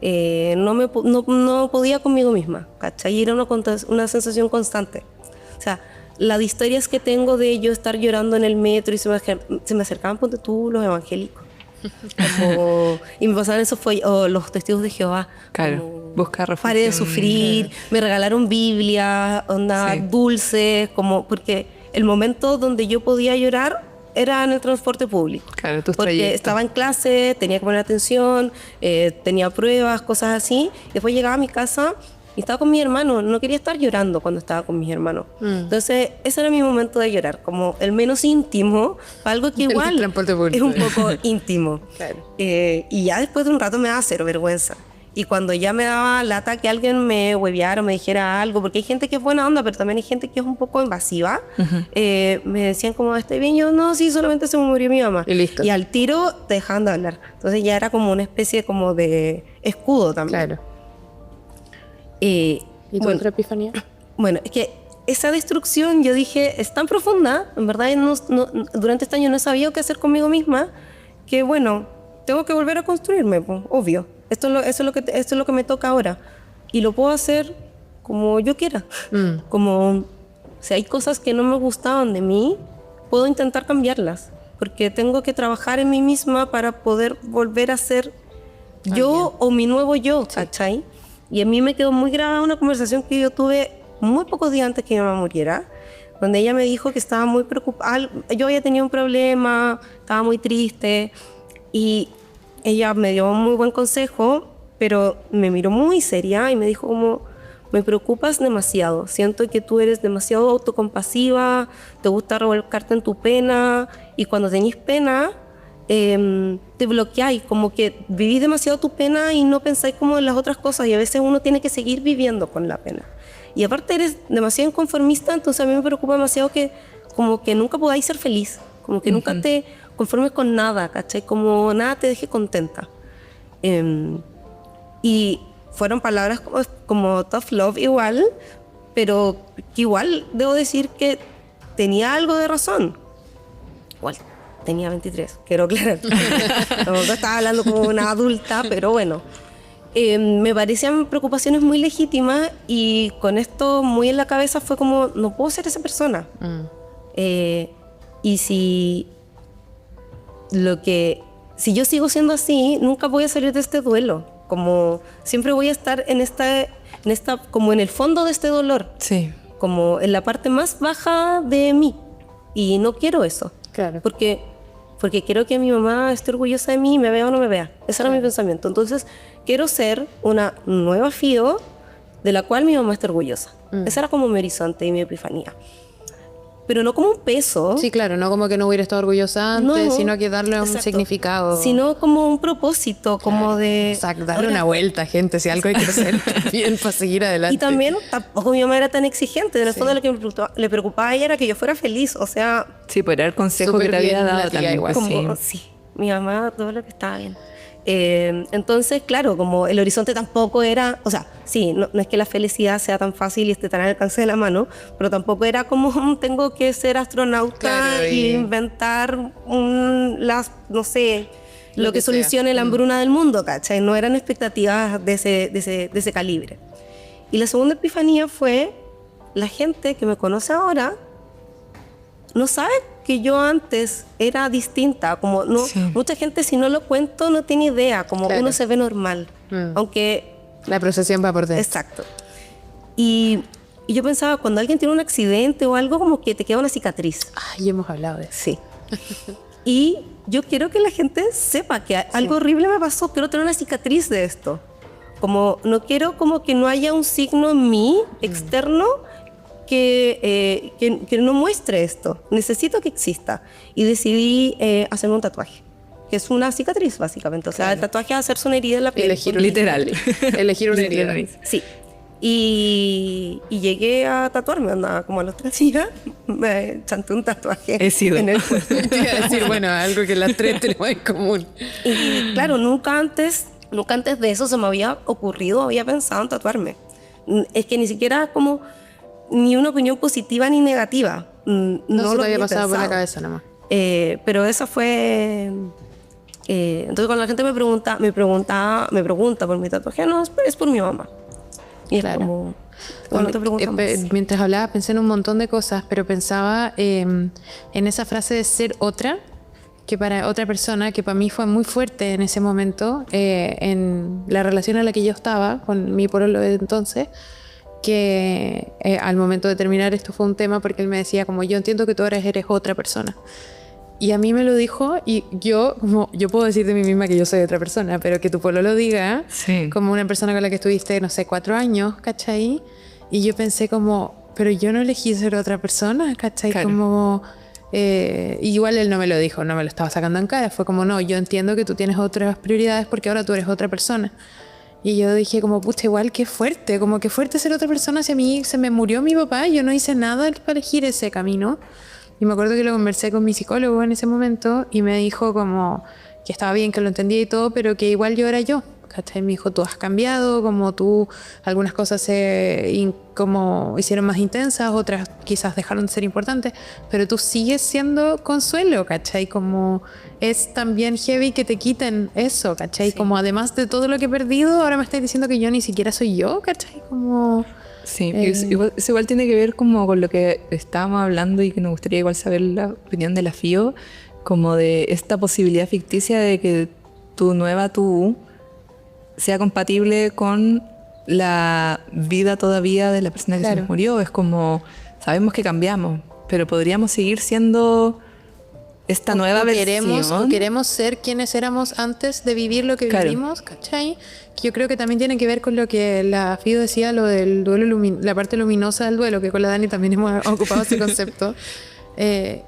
No podía conmigo misma, ¿cachai? Y era una sensación constante. O sea, las historias que tengo de yo estar llorando en el metro y se me acercaban, ponte tú, los evangélicos. Y me pasaban esos los testigos de Jehová. Claro, buscar refugio. Paré de sufrir, me regalaron Biblia, Sí. dulces, como, porque el momento donde yo podía llorar era en el transporte público. Claro, tus porque trayectos. estaba en clase, tenía que poner atención, tenía pruebas, cosas así. Después llegaba a mi casa y estaba con mi hermano. No quería estar llorando cuando estaba con mis hermanos. Entonces, ese era mi momento de llorar, como el menos íntimo, algo que El igual transporte público. es un poco íntimo. Claro. Y ya después de un rato me daba cero vergüenza. Y cuando ya me daba lata que alguien me hueveara o me dijera algo, porque hay gente que es buena onda, pero también hay gente que es un poco invasiva, me decían como, ¿estoy bien? Yo, no, sí, solamente se me murió mi mamá. Y listo. Y al tiro te dejaban de hablar. Entonces ya era como una especie como de escudo también. Claro. ¿Y tu bueno, otra epifanía? bueno, es que esa destrucción, yo dije, es tan profunda, en verdad durante este año no he sabido qué hacer conmigo misma, que bueno, tengo que volver a construirme, pues, obvio. Esto es lo que me toca ahora. Y lo puedo hacer como yo quiera. Como, si hay cosas que no me gustaban de mí, puedo intentar cambiarlas. Porque tengo que trabajar en mí misma para poder volver a ser yo o mi nuevo yo, ¿cachai? Y a mí me quedó muy grabada una conversación que yo tuve muy pocos días antes que mi mamá muriera, donde ella me dijo que estaba muy preocupada. Yo había tenido un problema, estaba muy triste, y ella me dio un muy buen consejo, pero me miró muy seria y me dijo como, me preocupas demasiado. Siento que tú eres demasiado autocompasiva, te gusta revolcarte en tu pena y cuando tenés pena te bloqueáis, como que vivís demasiado tu pena y no pensáis como en las otras cosas y a veces uno tiene que seguir viviendo con la pena. Y aparte eres demasiado inconformista, entonces a mí me preocupa demasiado que como que nunca podáis ser feliz, como que nunca te conformes con nada, ¿cachai? Como nada te deje contenta. Y fueron palabras como tough love igual, pero que igual debo decir que tenía algo de razón. Igual tenía 23, quiero aclarar. Tampoco estaba hablando como una adulta, pero bueno. Me parecían preocupaciones muy legítimas y con esto muy en la cabeza fue como, no puedo ser esa persona. Y si yo sigo siendo así, nunca voy a salir de este duelo. Como siempre voy a estar en esta como en el fondo de este dolor. Sí. Como en la parte más baja de mí. Y no quiero eso. Claro. Porque quiero que mi mamá esté orgullosa de mí, me vea o no me vea. Ese era mi pensamiento. Entonces, quiero ser una nueva Fío de la cual mi mamá esté orgullosa. Ese era como mi horizonte y mi epifanía. Pero no como un peso. Sí, claro, no como que no hubiera estado orgullosa antes, No, sino que darle un exacto. significado. Sino como un propósito, como de... Exacto, darle una vuelta, gente, si algo hay que hacer bien para seguir adelante. Y también tampoco mi mamá era tan exigente. En el fondo lo que le preocupaba a ella era que yo fuera feliz. O sea, Sí, pues era el consejo Súper que te había bien dado la tía también. igual. como, sí, mi mamá, todo lo que estaba bien. Entonces, claro, como el horizonte tampoco era, o sea, sí, no es que la felicidad sea tan fácil y esté tan al alcance de la mano, pero tampoco era como tengo que ser astronauta Claro, y y inventar no sé, lo que sea. solucione la hambruna del mundo, ¿cachai? No eran expectativas de ese calibre. Y la segunda epifanía fue la gente que me conoce ahora no sabe que yo antes era distinta, como no, Sí. mucha gente si no lo cuento no tiene idea, como Claro. uno se ve normal, aunque La procesión va por dentro. exacto. Y yo pensaba, cuando alguien tiene un accidente o algo, como que te queda una cicatriz. Ay, hemos hablado de eso. Sí. Y yo quiero que la gente sepa que algo horrible me pasó, quiero tener una cicatriz de esto. Como no quiero como que no haya un signo en mí externo que no muestre esto. Necesito que exista. Y decidí hacerme un tatuaje, que es una cicatriz básicamente. O sea, el tatuaje es hacerse una herida en la piel. Elegir una Literal. Elegir una herida. Sí. Y llegué a tatuarme, andaba como a los 3 días, me chanté un tatuaje He sido. en el cuerpo. Te iba a decir, bueno, algo que las tres tenemos en común. Y claro, nunca antes de eso se me había ocurrido, había pensado en tatuarme. Es que ni siquiera como ni una opinión positiva ni negativa. No se lo te había pasado por la pensado. cabeza nomás. Pero esa fue... entonces cuando la gente me pregunta por mi tatuaje, no, es por mi mamá. Y Claro. es como... Cuando te preguntan más. Mientras hablaba pensé en un montón de cosas, pero pensaba en esa frase de ser otra, que para otra persona, que para mí fue muy fuerte en ese momento, en la relación en la que yo estaba con mi pololo de entonces, que al momento de terminar esto fue un tema porque él me decía como yo entiendo que tú ahora eres otra persona. Y a mí me lo dijo y yo puedo decir de mí misma que yo soy otra persona, pero que tu pololo lo diga Sí. como una persona con la que estuviste, no sé, 4 años, ¿cachai? Y yo pensé como, pero yo no elegí ser otra persona, ¿cachai? Claro. Como... igual él no me lo dijo, no me lo estaba sacando en cara, fue como no, yo entiendo que tú tienes otras prioridades porque ahora tú eres otra persona. Y yo dije como, pucha, igual qué fuerte, como que fuerte ser otra persona. Si a mí se me murió mi papá, yo no hice nada para elegir ese camino. Y me acuerdo que lo conversé con mi psicólogo en ese momento y me dijo como que estaba bien, que lo entendía y todo, pero que igual yo era yo. ¿Cachai? Me dijo, tú has cambiado, como tú, algunas cosas como hicieron más intensas, otras quizás dejaron de ser importantes, pero tú sigues siendo Consuelo, ¿cachai? Como es también heavy que te quiten eso, ¿cachai? Sí. Como además de todo lo que he perdido, ahora me estáis diciendo que yo ni siquiera soy yo, ¿cachai? Como... Sí, eso igual tiene que ver como con lo que estábamos hablando y que nos gustaría igual saber la opinión de la FIO, como de esta posibilidad ficticia de que tu nueva tú sea compatible con la vida todavía de la persona que se Claro. nos murió. Es como, sabemos que cambiamos, pero podríamos seguir siendo esta nueva versión. Queremos ser quienes éramos antes de vivir lo que vivimos, ¿cachai? Que yo creo que también tiene que ver con lo que la FIO decía, lo del duelo, la parte luminosa del duelo, que con la Dani también hemos ocupado ese concepto.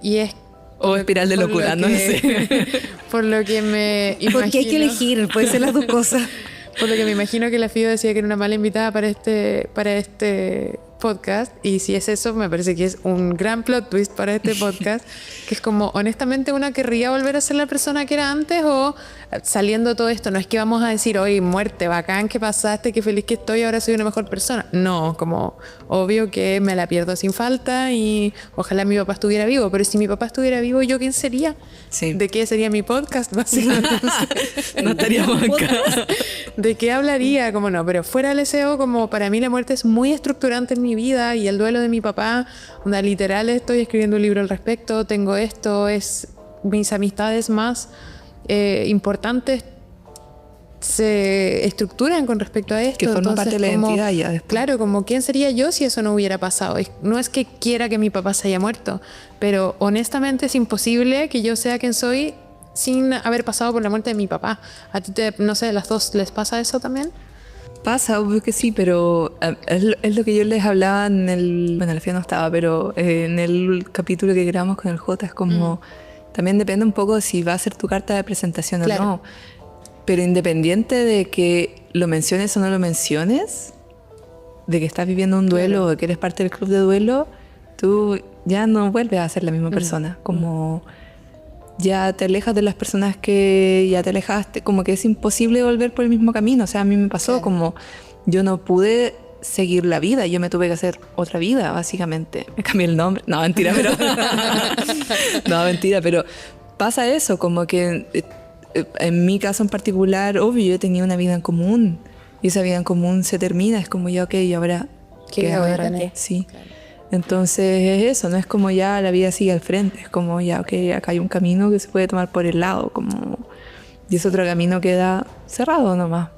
Y es... O espiral de locura, no sé. Por lo que me imagino... Porque hay que elegir, puede ser las dos cosas. Por lo que me imagino que la FIO decía que era una mala invitada para este podcast, y si es eso, me parece que es un gran plot twist para este podcast, que es como, honestamente, una querría volver a ser la persona que era antes, o saliendo todo esto, no es que vamos a decir, oye, muerte, bacán que pasaste, qué feliz que estoy, ahora soy una mejor persona. No, como, obvio que me la pierdo sin falta y ojalá mi papá estuviera vivo, pero si mi papá estuviera vivo, ¿yo quién sería? Sí. ¿De qué sería mi podcast, básicamente? No estaríamos acá. ¿De qué hablaría? Como no, pero fuera del SEO, como para mí la muerte es muy estructurante en mi vida, y el duelo de mi papá, onda, literal, estoy escribiendo un libro al respecto, tengo esto, es mis amistades más importantes se estructuran con respecto a esto. Que forma parte de la identidad ya después. Claro, como quién sería yo si eso no hubiera pasado. No es que quiera que mi papá se haya muerto, pero honestamente es imposible que yo sea quien soy sin haber pasado por la muerte de mi papá. ¿A ti, no sé, las dos les pasa eso también? Pasa, obvio que sí, pero es lo que yo les hablaba en el... Bueno, la FIA no estaba, pero en el capítulo que grabamos con el J, es como... También depende un poco si va a ser tu carta de presentación o no. Pero independiente de que lo menciones o no lo menciones, de que estás viviendo un duelo o de que eres parte del club de duelo, tú ya no vuelves a ser la misma persona. Como ya te alejas de las personas que ya te alejaste, como que es imposible volver por el mismo camino. O sea, a mí me pasó como yo no pude seguir la vida, yo me tuve que hacer otra vida, básicamente. Me cambié el nombre. No, mentira, pero... No, mentira, pero pasa eso, como que en mi caso en particular, obvio, yo tenía una vida en común y esa vida en común se termina, es como ya, ok, ¿y ahora qué ahora? Sí. Claro. Entonces es eso, no es como ya la vida sigue al frente, es como ya, ok, acá hay un camino que se puede tomar por el lado, como... y ese otro camino queda cerrado nomás.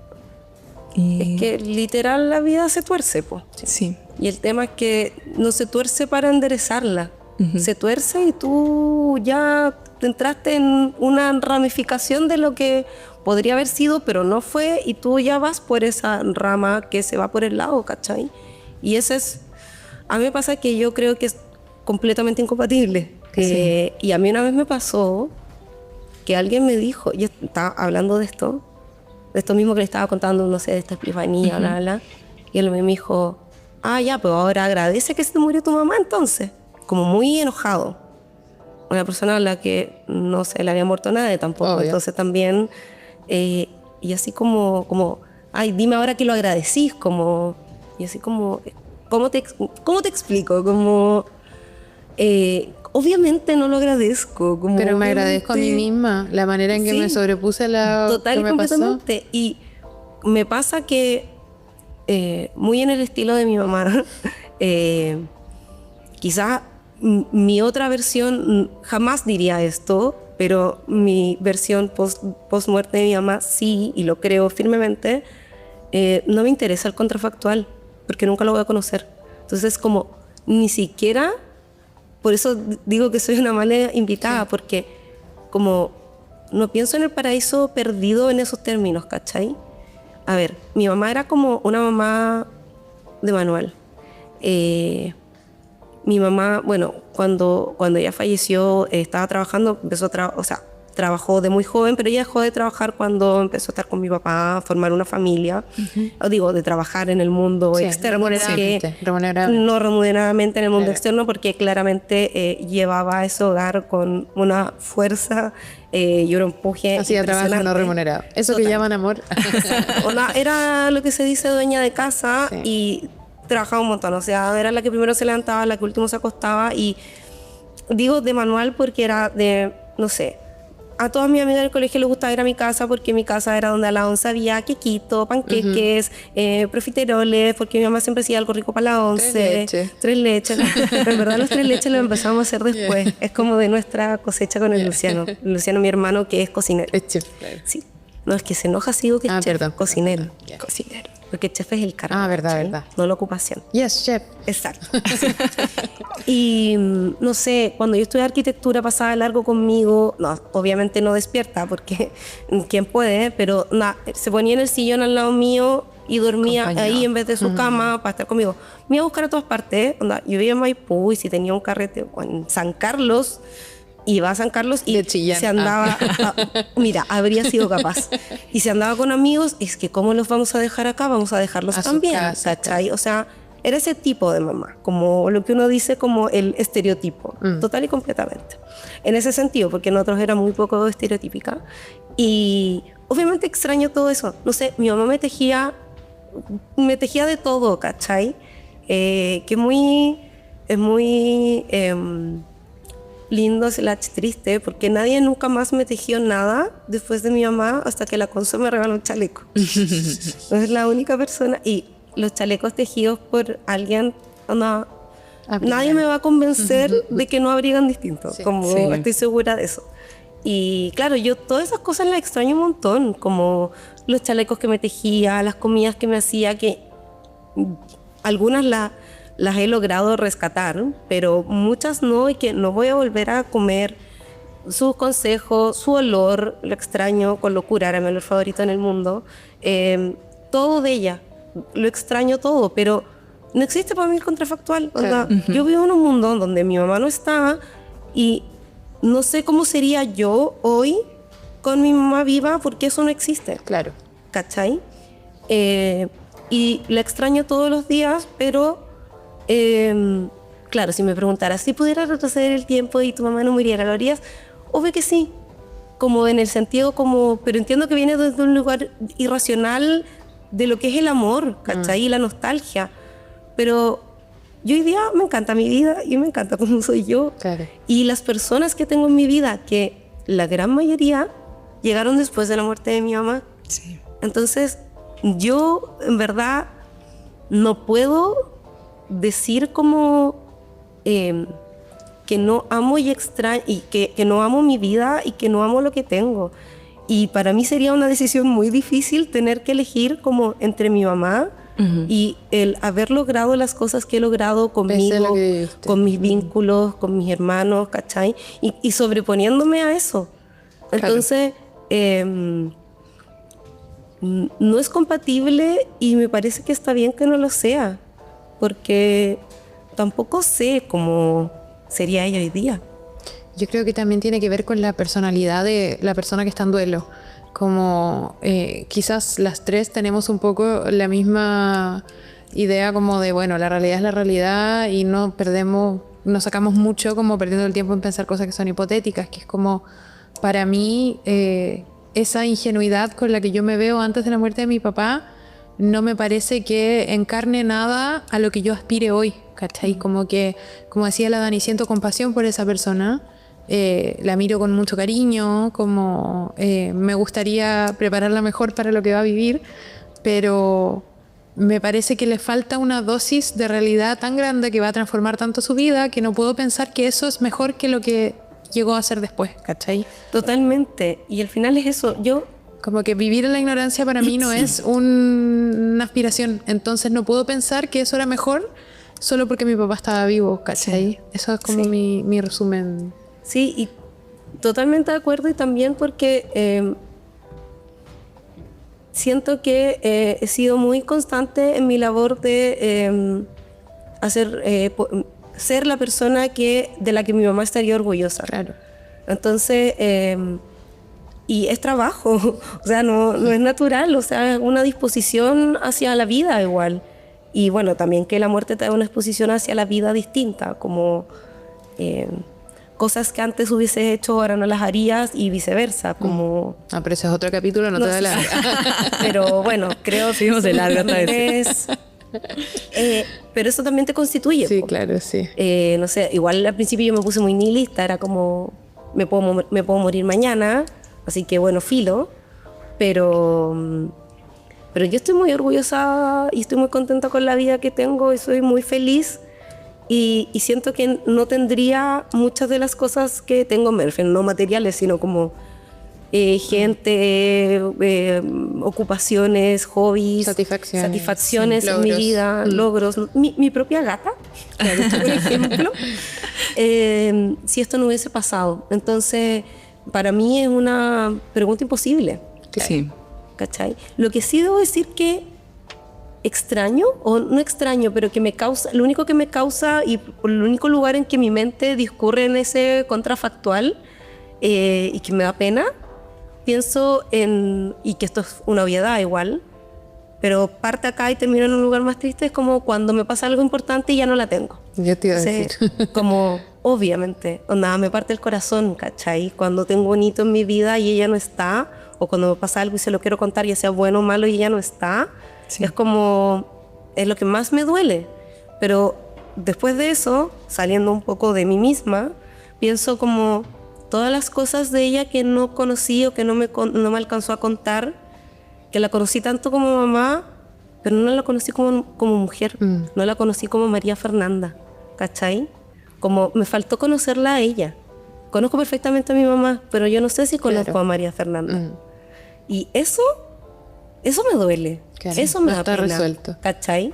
Y... Es que literal la vida se tuerce, po. Sí. Y el tema es que no se tuerce para enderezarla. Se tuerce y tú ya entraste en una ramificación de lo que podría haber sido, pero no fue, y tú ya vas por esa rama que se va por el lado, ¿cachai? Y ese es... A mí me pasa que yo creo que es completamente incompatible. Y a mí una vez me pasó que alguien me dijo, yo estaba hablando de esto mismo que le estaba contando, no sé, de esta epifanía, bla, bla, y él me dijo, ya, pero ahora agradece que se te murió tu mamá entonces. Como muy enojado. Una persona a la que no se le había muerto nadie tampoco. Obvio. Entonces también, y así como, ay, dime ahora que lo agradecís, como, y así como, ¿cómo te explico? Como, obviamente no lo agradezco. Como, pero me agradezco a mí misma, la manera en que me sobrepuse a la total que me completamente. pasó. Y me pasa que, muy en el estilo de mi mamá, quizás mi otra versión jamás diría esto, pero mi versión post muerte de mi mamá sí, y lo creo firmemente, no me interesa el contrafactual, porque nunca lo voy a conocer. Entonces, como ni siquiera, por eso digo que soy una mala invitada, porque como no pienso en el paraíso perdido en esos términos, ¿cachai? A ver, mi mamá era como una mamá de manual. Mi mamá, bueno, cuando ella falleció, estaba trabajando, trabajó de muy joven, pero ella dejó de trabajar cuando empezó a estar con mi papá, a formar una familia, digo, de trabajar en el mundo externo, no remuneradamente en el mundo externo, porque claramente llevaba ese hogar con una fuerza y un empuje. Hacía trabajo no remunerado. Eso que llaman amor. Era lo que se dice dueña de casa y trabajaba un montón, o sea, era la que primero se levantaba, la que último se acostaba, y digo de manual porque era de, no sé, a todas mis amigas del colegio les gustaba ir a mi casa porque mi casa era donde a la 11 había quequito, panqueques, profiteroles, porque mi mamá siempre hacía algo rico para la 11. Tres leches. Pero en verdad los tres leches los empezamos a hacer después. Es como de nuestra cosecha con el Luciano. Luciano, mi hermano, que es cocinero. Es chef. Sí. No, es que se enoja, sigo que es chef, cocinero. Cocinero. porque chef es el cargo. Ah, verdad, ¿cachai? verdad. No la ocupación. Yes, chef. Exacto. Y no sé, cuando yo estudié arquitectura pasaba largo conmigo, no, obviamente no despierta porque quién puede, pero se ponía en el sillón al lado mío y dormía Acompañado. ahí en vez de su cama para estar conmigo. Me iba a buscar a todas partes, onda, yo vivía en Maipú y si tenía un carrete en San Carlos, iba a San Carlos y De Chillán. se andaba, mira, habría sido capaz. Y se andaba con amigos, es que ¿cómo los vamos a dejar acá? Vamos a dejarlos A su también, casa, ¿cachai? O sea, era ese tipo de mamá, como lo que uno dice como el estereotipo, total y completamente. En ese sentido, porque nosotros era muy poco estereotípica. Y obviamente extraño todo eso. No sé, mi mamá me tejía de todo, ¿cachai? Que es muy lindo, triste, porque nadie nunca más me tejió nada después de mi mamá hasta que la Conso me regaló un chaleco. Es la única persona. Y los chalecos tejidos por alguien, nadie me va a convencer de que no abrigan distinto, Sí. como Sí. estoy segura de eso. Y claro, yo todas esas cosas las extraño un montón, como los chalecos que me tejía, las comidas que me hacía, que algunas las he logrado rescatar, pero muchas no, y que no voy a volver a comer. Sus consejos, su olor, lo extraño con locura, era mi olor favorito en el mundo. Todo de ella, lo extraño todo, pero no existe para mí el contrafactual. Claro. Onda, yo vivo en un mundo donde mi mamá no está y no sé cómo sería yo hoy con mi mamá viva porque eso no existe. Claro. ¿Cachai? Y la extraño todos los días, pero claro, si me preguntaras si pudiera retroceder el tiempo y tu mamá no muriera, ¿lo harías? Obvio que sí, como en el sentido como, pero entiendo que viene desde un lugar irracional de lo que es el amor, ¿cachai? Y la nostalgia, pero yo hoy día me encanta mi vida y me encanta cómo soy yo. Claro. Y las personas que tengo en mi vida, que la gran mayoría llegaron después de la muerte de mi mamá. Sí. Entonces, yo en verdad no puedo decir como que no amo y extraño, y que no amo mi vida y que no amo lo que tengo. Y para mí sería una decisión muy difícil tener que elegir como entre mi mamá y el haber logrado las cosas que he logrado conmigo, lo que viviste. con mis vínculos, con mis hermanos, ¿cachai? Y sobreponiéndome a eso. Entonces, no es compatible y me parece que está bien que no lo sea, porque tampoco sé cómo sería ella hoy día. Yo creo que también tiene que ver con la personalidad de la persona que está en duelo. Como quizás las tres tenemos un poco la misma idea como de, bueno, la realidad es la realidad y no sacamos mucho como perdiendo el tiempo en pensar cosas que son hipotéticas, que es como, para mí, esa ingenuidad con la que yo me veo antes de la muerte de mi papá, no me parece que encarne nada a lo que yo aspire hoy, ¿cachai? Como que, como decía la Dani, siento compasión por esa persona, la miro con mucho cariño, como me gustaría prepararla mejor para lo que va a vivir, pero me parece que le falta una dosis de realidad tan grande que va a transformar tanto su vida que no puedo pensar que eso es mejor que lo que llegó a ser después, ¿cachai? Totalmente. Y al final es eso. Como que vivir en la ignorancia para mí no es una aspiración. Entonces no puedo pensar que eso era mejor solo porque mi papá estaba vivo, ¿cachai? Sí. Eso es como mi resumen. Sí, y totalmente de acuerdo. Y también porque siento que he sido muy constante en mi labor de ser la persona de la que mi mamá estaría orgullosa. Claro. Entonces... y es trabajo, o sea, no es natural, o sea, es una disposición hacia la vida igual. Y bueno, también que la muerte te da una exposición hacia la vida distinta, como cosas que antes hubieses hecho ahora no las harías y viceversa, como... Ah, pero ese es otro capítulo, no te da la... Pero bueno, creo que... Seguimos de largo otra vez. Pero eso también te constituye. Sí, claro, sí. No sé, igual al principio yo me puse muy nihilista, era como, me puedo morir mañana, así que bueno, filo, pero yo estoy muy orgullosa y estoy muy contenta con la vida que tengo y soy muy feliz y siento que no tendría muchas de las cosas que tengo, no materiales, sino como gente, ocupaciones, hobbies, satisfacciones en mi vida, logros. Mi propia gata, por ejemplo, si esto no hubiese pasado. Entonces, para mí es una pregunta imposible. Sí. ¿Cachai? Lo que sí debo decir que extraño, o no extraño, pero que me causa, lo único que me causa y por el único lugar en que mi mente discurre en ese contrafactual y que me da pena, pienso en, y que esto es una obviedad igual, pero parte acá y termina en un lugar más triste, es como cuando me pasa algo importante y ya no la tengo. Yo te iba a decir. Como, obviamente, nada, me parte el corazón, ¿cachai? Cuando tengo un hito en mi vida y ella no está, o cuando me pasa algo y se lo quiero contar, ya sea bueno o malo y ella no está, sí. Es como, es lo que más me duele. Pero después de eso, saliendo un poco de mí misma, pienso como todas las cosas de ella que no conocí o que no me alcanzó a contar, que la conocí tanto como mamá, pero no la conocí como mujer, no la conocí como María Fernanda, ¿cachai? Como me faltó conocerla a ella. Conozco perfectamente a mi mamá, pero yo no sé si conozco a María Fernanda. Y eso me duele, claro, eso me da está pena, resuelto. ¿cachai?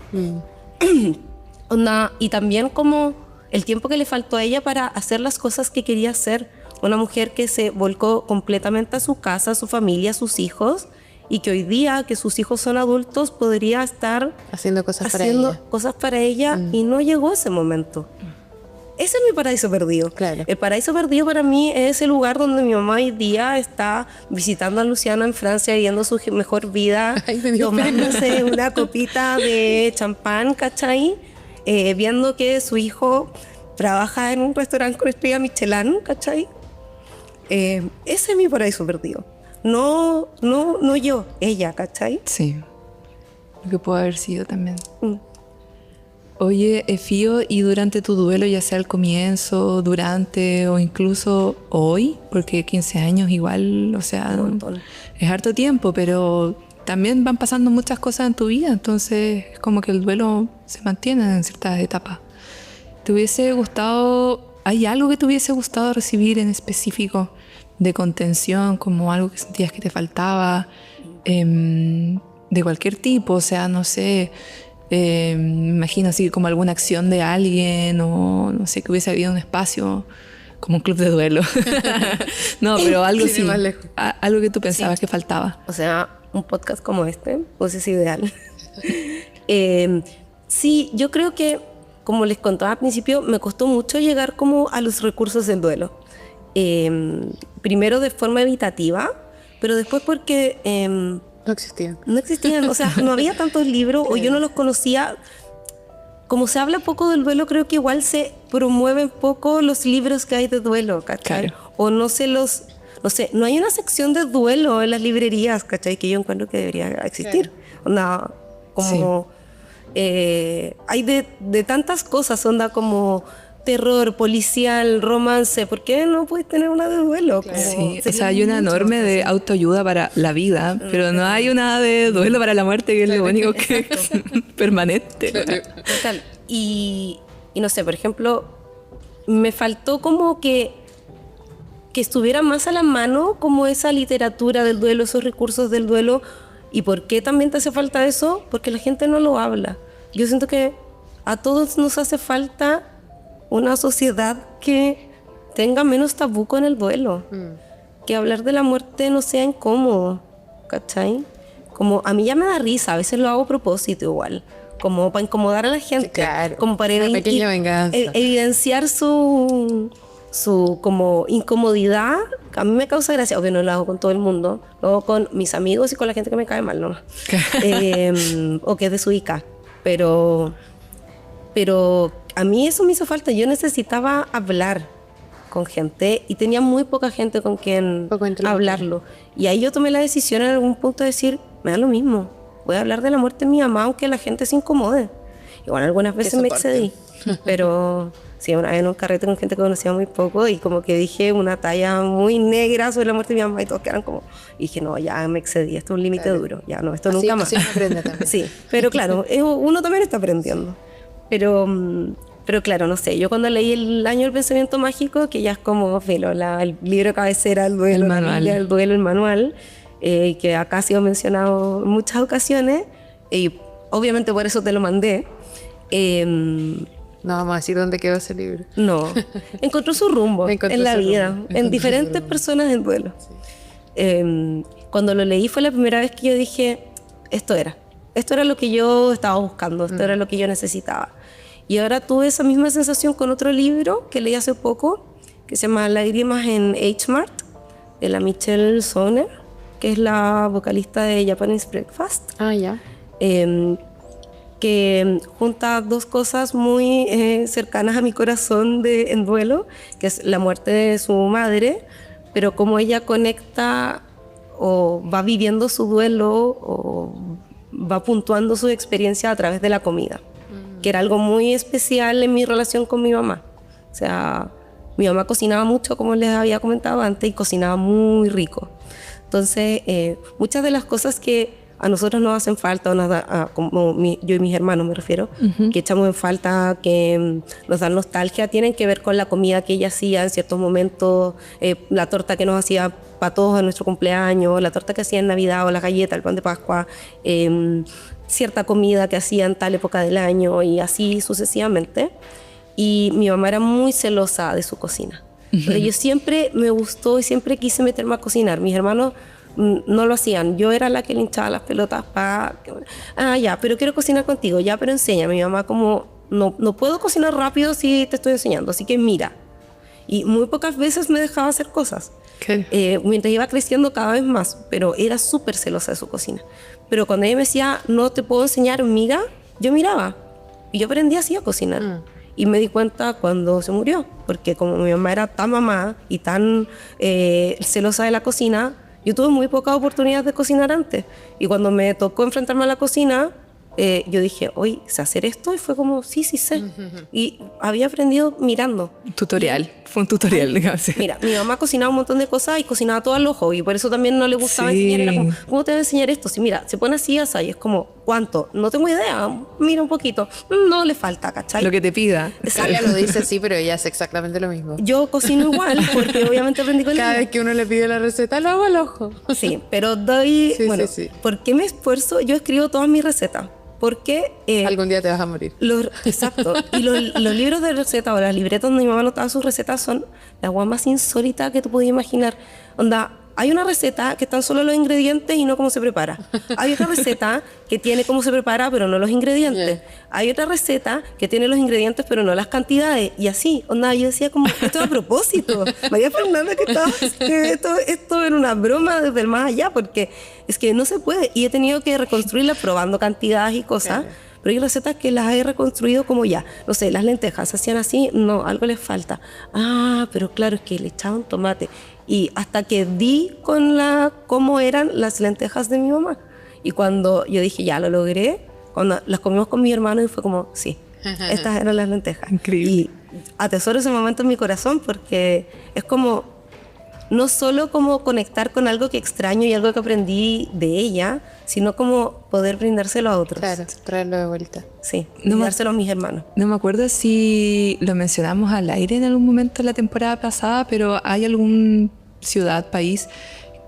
Y también como el tiempo que le faltó a ella para hacer las cosas que quería hacer. Una mujer que se volcó completamente a su casa, a su familia, a sus hijos, y que hoy día, que sus hijos son adultos, podría estar haciendo cosas para ella y no llegó ese momento. Ese es mi paraíso perdido. Claro. El paraíso perdido para mí es el lugar donde mi mamá hoy día está visitando a Luciano en Francia, viviendo su mejor vida, tomándose una copita de champán, ¿cachai? Viendo que su hijo trabaja en un restaurante con estrella Michelin, ¿cachai? Ese es mi paraíso perdido. No yo, ella, ¿cachai? Sí, lo que pudo haber sido también. Oye, Fío, y durante tu duelo, ya sea al comienzo, durante o incluso hoy, porque 15 años igual, o sea, es harto tiempo, pero también van pasando muchas cosas en tu vida, entonces es como que el duelo se mantiene en ciertas etapas. ¿Te hubiese gustado, hay algo que te hubiese gustado recibir en específico de contención, como algo que sentías que te faltaba, de cualquier tipo, o sea, no sé, me imagino así como alguna acción de alguien o no sé, que hubiese habido un espacio como un club de duelo? No, pero algo sí, algo que tú pensabas que faltaba. O sea, un podcast como este, pues es ideal. Sí, yo creo que, como les contaba al principio, me costó mucho llegar como a los recursos del duelo. Primero de forma evitativa, pero después porque no existían. No existían, o sea, no había tantos libros o yo no los conocía. Como se habla poco del duelo, creo que igual se promueven poco los libros que hay de duelo, ¿cachai? Claro. O no sé, no hay una sección de duelo en las librerías, ¿cachai? Que yo encuentro que debería existir. Claro. Onda, como hay de tantas cosas, onda como terror, policial, romance. ¿Por qué no puedes tener una de duelo? Claro. Sí, o sea, hay una enorme de autoayuda para la vida, pero no hay una de duelo para la muerte, que es lo único que es permanente. Total. Y no sé, por ejemplo, me faltó como que estuviera más a la mano como esa literatura del duelo, esos recursos del duelo. ¿Y por qué también te hace falta eso? Porque la gente no lo habla. Yo siento que a todos nos hace falta una sociedad que tenga menos tabú con el duelo, que hablar de la muerte no sea incómodo, ¿cachai? Como a mí ya me da risa, a veces lo hago a propósito igual, como para incomodar a la gente, claro, como para evidenciar su como incomodidad. A mí me causa gracia, obvio no lo hago con todo el mundo, lo hago con mis amigos y con la gente que me cae mal, ¿no? O que es desubicada, pero a mí eso me hizo falta. Yo necesitaba hablar con gente y tenía muy poca gente con quien hablarlo. Y ahí yo tomé la decisión en algún punto de decir, me da lo mismo, voy a hablar de la muerte de mi mamá aunque la gente se incomode. Igual algunas veces me excedí, pero sí, una vez en un carrete con gente que conocía muy poco y como que dije una talla muy negra sobre la muerte de mi mamá y todos quedaron como, y dije, no, ya me excedí, esto es un límite duro, ya no, esto nunca más. Así aprende también. Sí, pero claro, uno también está aprendiendo. Pero Pero claro, no sé, yo cuando leí El año del pensamiento mágico, que ya es como filo, el libro de cabecera, el duelo, El manual. la Biblia, el duelo, el manual, que acá ha sido mencionado en muchas ocasiones, y obviamente por eso te lo mandé. No vamos a decir dónde quedó ese libro. No, encontró su rumbo Encontró en la su vida, rumbo. en Encontró diferentes su rumbo. personas en duelo. Cuando lo leí fue la primera vez que yo dije, esto era lo que yo estaba buscando, esto era lo que yo necesitaba. Y ahora tuve esa misma sensación con otro libro que leí hace poco, que se llama Lágrimas en H-Mart, de la Michelle Sonner, que es la vocalista de Japanese Breakfast. Ah, ya. Que junta dos cosas muy cercanas a mi corazón en duelo, que es la muerte de su madre, pero cómo ella conecta o va viviendo su duelo o va puntuando su experiencia a través de la comida, que era algo muy especial en mi relación con mi mamá. O sea, mi mamá cocinaba mucho, como les había comentado antes, y cocinaba muy rico. Entonces, muchas de las cosas que a nosotros nos hacen falta, o yo y mis hermanos me refiero, que echamos en falta, que nos dan nostalgia, tienen que ver con la comida que ella hacía en ciertos momentos, la torta que nos hacía para todos en nuestro cumpleaños, la torta que hacía en Navidad o la galleta, el pan de Pascua, cierta comida que hacía en tal época del año y así sucesivamente. Y mi mamá era muy celosa de su cocina. Pero yo siempre me gustó y siempre quise meterme a cocinar. Mis hermanos no lo hacían. Yo era la que le hinchaba las pelotas para... ya, pero quiero cocinar contigo. Ya, pero enséñame. Mi mamá como, no puedo cocinar rápido si te estoy enseñando. Así que mira. Y muy pocas veces me dejaba hacer cosas. Mientras iba creciendo cada vez más. Pero era súper celosa de su cocina. Pero cuando ella me decía, no te puedo enseñar, mira, yo miraba. Y yo aprendí así a cocinar. Y me di cuenta cuando se murió. Porque como mi mamá era tan mamá y tan celosa de la cocina, yo tuve muy pocas oportunidades de cocinar antes. Y cuando me tocó enfrentarme a la cocina, yo dije, hoy sé hacer esto. Y fue como, sí sé. Y había aprendido mirando. Tutorial. Fue un tutorial, digamos. Mira, mi mamá cocinaba un montón de cosas y cocinaba todo al ojo. Y por eso también no le gustaba enseñar. Era como, ¿cómo te voy a enseñar esto? Si mira, se pone así, así. Y es como, ¿cuánto? No tengo idea. Mira un poquito. No le falta, ¿cachai? Lo que te pida. Ella lo dice así, pero ella hace exactamente lo mismo. Yo cocino igual, porque obviamente aprendí con Cada ella. vez que uno le pide la receta, lo hago al ojo. Sí, pero doy... Sí, bueno, sí. ¿por qué me esfuerzo? Yo escribo todas mis recetas. Porque... Algún día te vas a morir. Exacto. Y los libros de recetas o las libretas donde mi mamá anotaba sus recetas son la agua más insólita que tú podías imaginar. Onda, hay una receta que están solo los ingredientes y no cómo se prepara. Hay otra receta que tiene cómo se prepara, pero no los ingredientes. Hay otra receta que tiene los ingredientes, pero no las cantidades. Y así, onda, yo decía como, esto es a propósito. María Fernanda, que esto era una broma desde el más allá, porque es que no se puede. Y he tenido que reconstruirla probando cantidades y cosas. Claro. Pero hay recetas que las he reconstruido como ya. No sé, las lentejas se hacían así, no, algo les falta. Pero claro, es que le echaban tomate. Y hasta que di con cómo eran las lentejas de mi mamá. Y cuando yo dije, ya lo logré, cuando las comimos con mi hermano y fue como, sí, estas eran las lentejas. Increíble. Y atesoro ese momento en mi corazón porque es como, no solo como conectar con algo que extraño y algo que aprendí de ella, sino como poder brindárselo a otros. Claro, traerlo de vuelta. Sí, No dárselo a mis hermanos. No me acuerdo si lo mencionamos al aire en algún momento de la temporada pasada, pero hay algún ciudad, país,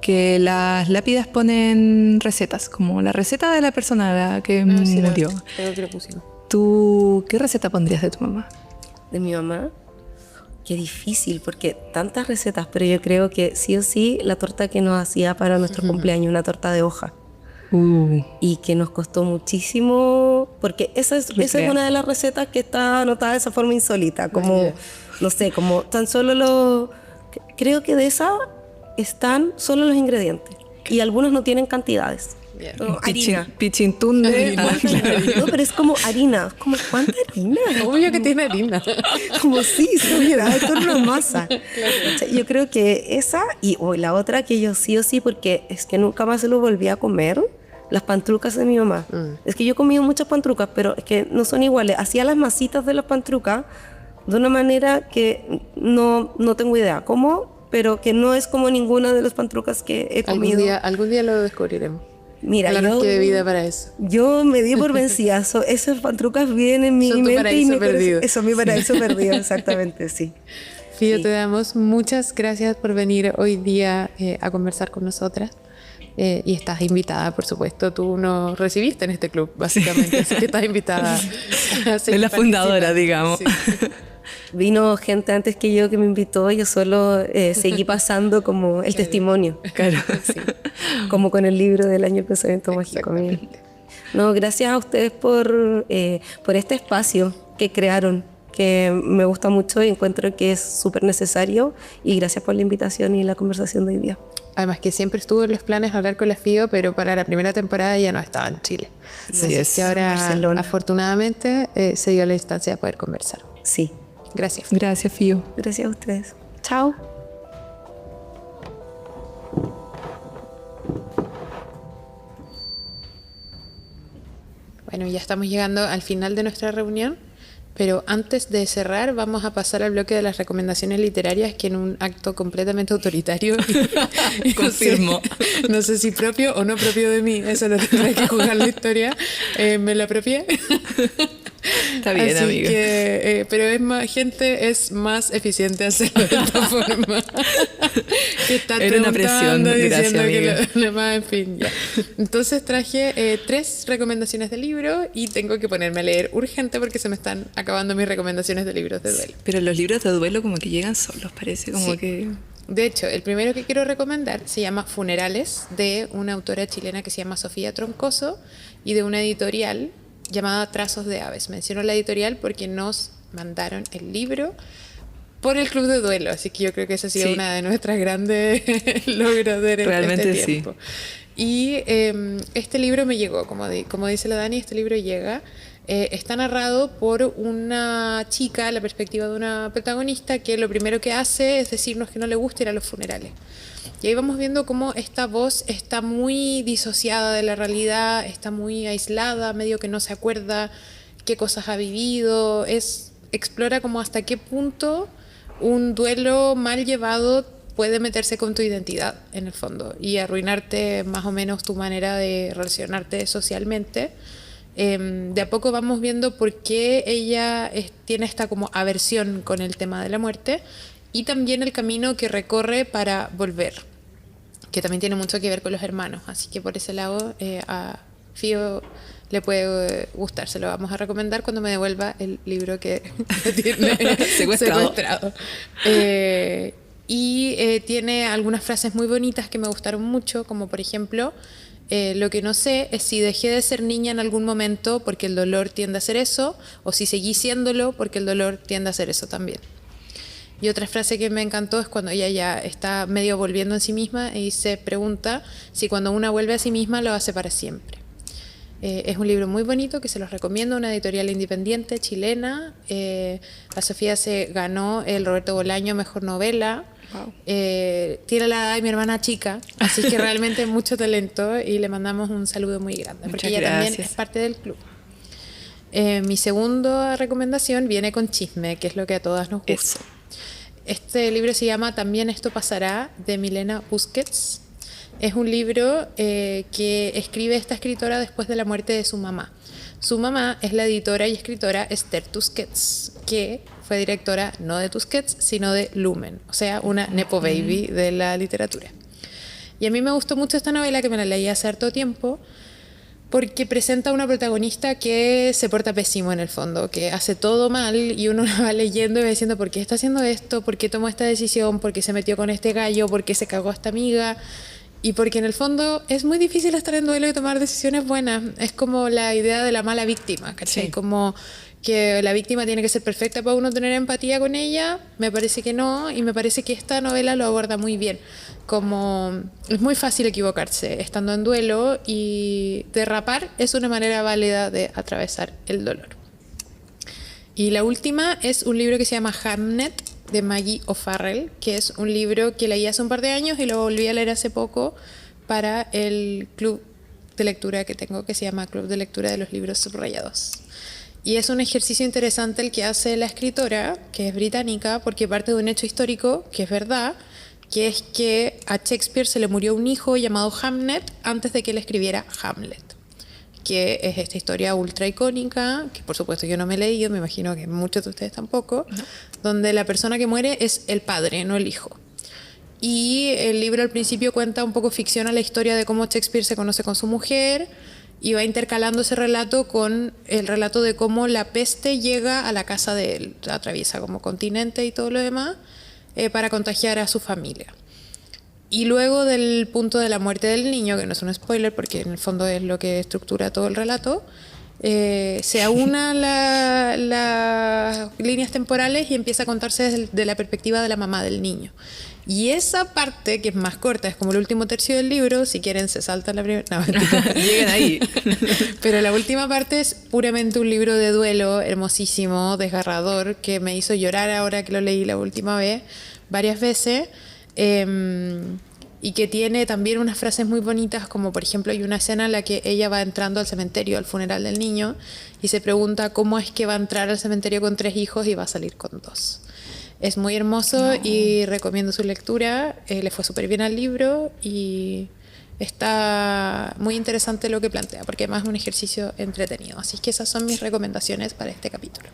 que las lápidas ponen recetas, como la receta de la persona que murió. Creo que lo pusimos. ¿Tú qué receta pondrías de tu mamá? De mi mamá, qué difícil, porque tantas recetas, pero yo creo que sí o sí la torta que nos hacía para nuestro cumpleaños, una torta de hoja. Y que nos costó muchísimo, porque esa es una de las recetas que está anotada de esa forma insólita, como, no sé, como tan solo creo que de esa están solo los ingredientes, y algunos no tienen cantidades. Como harina. Pichintún de... No, pero es como harina. Como, ¿cuánta harina? Obvio que tiene harina. Como sí, esto es una masa. O sea, yo creo que esa y la otra que yo sí o sí, porque es que nunca más se lo volví a comer, las pantrucas de mi mamá. Es que yo he comido muchas pantrucas, pero es que no son iguales. Hacía las masitas de las pantrucas de una manera que no tengo idea cómo, pero que no es como ninguna de las pantrucas que he comido. Algún día lo descubriremos. Mira, el arranque de vida para eso. Yo me di por vencida. Esos pantrucas vienen en mi Son tu mente y paraíso mi corazón. perdido. Eso es mi paraíso perdido, exactamente, sí. Fío, Sí. te damos muchas gracias por venir hoy día a conversar con nosotras. Y estás invitada, por supuesto. Tú nos recibiste en este club, básicamente. Así que estás invitada a seguir Es la fundadora, participando. digamos. Sí. Vino gente antes que yo que me invitó, yo solo seguí pasando como el testimonio. Claro. Sí. Como con el libro del año del pensamiento mágico. Mira. No, gracias a ustedes por este espacio que crearon, que me gusta mucho y encuentro que es súper necesario. Y gracias por la invitación y la conversación de hoy día. Además que siempre estuvo en los planes hablar con la FIO, pero para la primera temporada ya no estaba en Chile. Sí, Así es. que ahora, Barcelona. afortunadamente, se dio la instancia de poder conversar. Sí, Gracias. Gracias, Fío. gracias a ustedes. Chao. Bueno, ya estamos llegando al final de nuestra reunión, pero antes de cerrar vamos a pasar al bloque de las recomendaciones literarias, que en un acto completamente autoritario, y Confirmo. no sé si propio o no propio de mí, eso lo tendrá que juzgar la historia, me lo apropié. Está bien, Así amiga. que, pero es más eficiente hacerlo de esta forma que estar Era una presión, preguntando, gracias, diciendo amiga. que lo demás, en fin, ya. Entonces traje 3 recomendaciones de libro y tengo que ponerme a leer urgente porque se me están acabando mis recomendaciones de libros de duelo. Pero los libros de duelo como que llegan solos, parece, como Sí. que... De hecho, el primero que quiero recomendar se llama Funerales, de una autora chilena que se llama Sofía Troncoso y de una editorial llamada Trazos de Aves. Menciono la editorial porque nos mandaron el libro por el Club de Duelo, así que yo creo que esa ha sido Sí. una de nuestras grandes logros de Realmente este sí. tiempo. Y este libro me llegó, como dice la Dani, este libro llega. Está narrado por una chica, la perspectiva de una protagonista, que lo primero que hace es decirnos que no le gusta ir a los funerales. Y ahí vamos viendo cómo esta voz está muy disociada de la realidad, está muy aislada, medio que no se acuerda qué cosas ha vivido, explora como hasta qué punto un duelo mal llevado puede meterse con tu identidad, en el fondo, y arruinarte más o menos tu manera de relacionarte socialmente. De a poco vamos viendo por qué ella tiene esta como aversión con el tema de la muerte y también el camino que recorre para volver, que también tiene mucho que ver con los hermanos. Así que por ese lado a Fío le puede gustar. Se lo vamos a recomendar cuando me devuelva el libro que tiene secuestrado. Tiene algunas frases muy bonitas que me gustaron mucho, como por ejemplo... lo que no sé es si dejé de ser niña en algún momento porque el dolor tiende a hacer eso, o si seguí siéndolo porque el dolor tiende a hacer eso también. Y otra frase que me encantó es cuando ella ya está medio volviendo en sí misma y se pregunta si cuando una vuelve a sí misma lo hace para siempre. Es un libro muy bonito que se los recomiendo, una editorial independiente chilena. La Sofía se ganó el Roberto Bolaño Mejor Novela. Wow. Tiene la edad de mi hermana chica, así que realmente mucho talento y le mandamos un saludo muy grande, porque Muchas ella también gracias. es parte del club. Mi segunda recomendación viene con chisme, que es lo que a todas nos gusta. Eso. Este libro se llama También esto pasará, de Milena Busquets. Es un libro que escribe esta escritora después de la muerte de su mamá. Su mamá es la editora y escritora Esther Tusquets, que fue directora no de Tusquets, sino de Lumen, o sea, una nepo baby de la literatura. Y a mí me gustó mucho esta novela, que me la leí hace harto tiempo, porque presenta a una protagonista que se porta pésimo en el fondo, que hace todo mal y uno la va leyendo y va diciendo ¿por qué está haciendo esto? ¿Por qué tomó esta decisión? ¿Por qué se metió con este gallo? ¿Por qué se cagó a esta amiga? Y porque en el fondo es muy difícil estar en duelo y tomar decisiones buenas. Es como la idea de la mala víctima, ¿cachai? Sí. Como que la víctima tiene que ser perfecta para uno tener empatía con ella. Me parece que no, y me parece que esta novela lo aborda muy bien. Como es muy fácil equivocarse estando en duelo, y derrapar es una manera válida de atravesar el dolor. Y la última es un libro que se llama Hamnet, de Maggie O'Farrell, que es un libro que leí hace un par de años y lo volví a leer hace poco para el club de lectura que tengo, que se llama Club de Lectura de los Libros Subrayados. Y es un ejercicio interesante el que hace la escritora, que es británica, porque parte de un hecho histórico, que es verdad, que es que a Shakespeare se le murió un hijo llamado Hamnet antes de que él escribiera Hamlet, que es esta historia ultra icónica, que por supuesto yo no me he leído, me imagino que muchos de ustedes tampoco, donde la persona que muere es el padre, no el hijo. Y el libro al principio cuenta un poco, ficciona la historia de cómo Shakespeare se conoce con su mujer y va intercalando ese relato con el relato de cómo la peste llega a la casa de él, atraviesa como continente y todo lo demás, para contagiar a su familia. Y luego del punto de la muerte del niño, que no es un spoiler porque en el fondo es lo que estructura todo el relato, se aunan las líneas temporales y empieza a contarse desde la perspectiva de la mamá del niño. Y esa parte, que es más corta, es como el último tercio del libro, si quieren se saltan la primera... No, Lleguen ahí. Pero la última parte es puramente un libro de duelo hermosísimo, desgarrador, que me hizo llorar ahora que lo leí la última vez, varias veces, y que tiene también unas frases muy bonitas, como por ejemplo hay una escena en la que ella va entrando al cementerio, al funeral del niño, y se pregunta cómo es que va a entrar al cementerio con 3 hijos y va a salir con 2. Es muy hermoso y recomiendo su lectura. Le fue súper bien al libro y está muy interesante lo que plantea, porque además es un ejercicio entretenido. Así que esas son mis recomendaciones para este capítulo.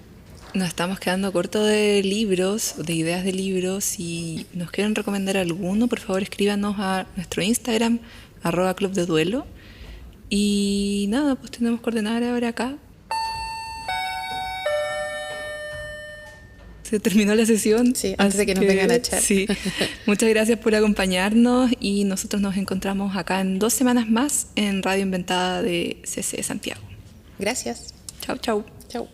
Nos estamos quedando cortos de libros, de ideas de libros. Si nos quieren recomendar alguno, por favor escríbanos a nuestro Instagram, @clubdeduelo. Y nada, pues tenemos coordenadas ahora acá. Se terminó la sesión. Sí, antes de que nos vengan a echar. Sí. Muchas gracias por acompañarnos y nosotros nos encontramos acá en 2 semanas más en Radio Inventada de CC Santiago. Gracias. Chau, chau. Chau.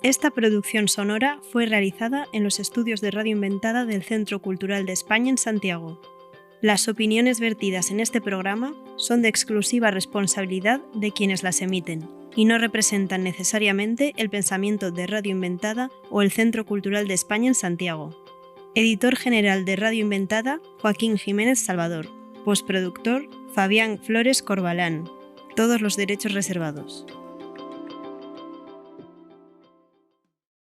Esta producción sonora fue realizada en los estudios de Radio Inventada del Centro Cultural de España en Santiago. Las opiniones vertidas en este programa son de exclusiva responsabilidad de quienes las emiten y no representan necesariamente el pensamiento de Radio Inventada o el Centro Cultural de España en Santiago. Editor general de Radio Inventada, Joaquín Jiménez Salvador. Postproductor, Fabián Flores Corbalán. Todos los derechos reservados.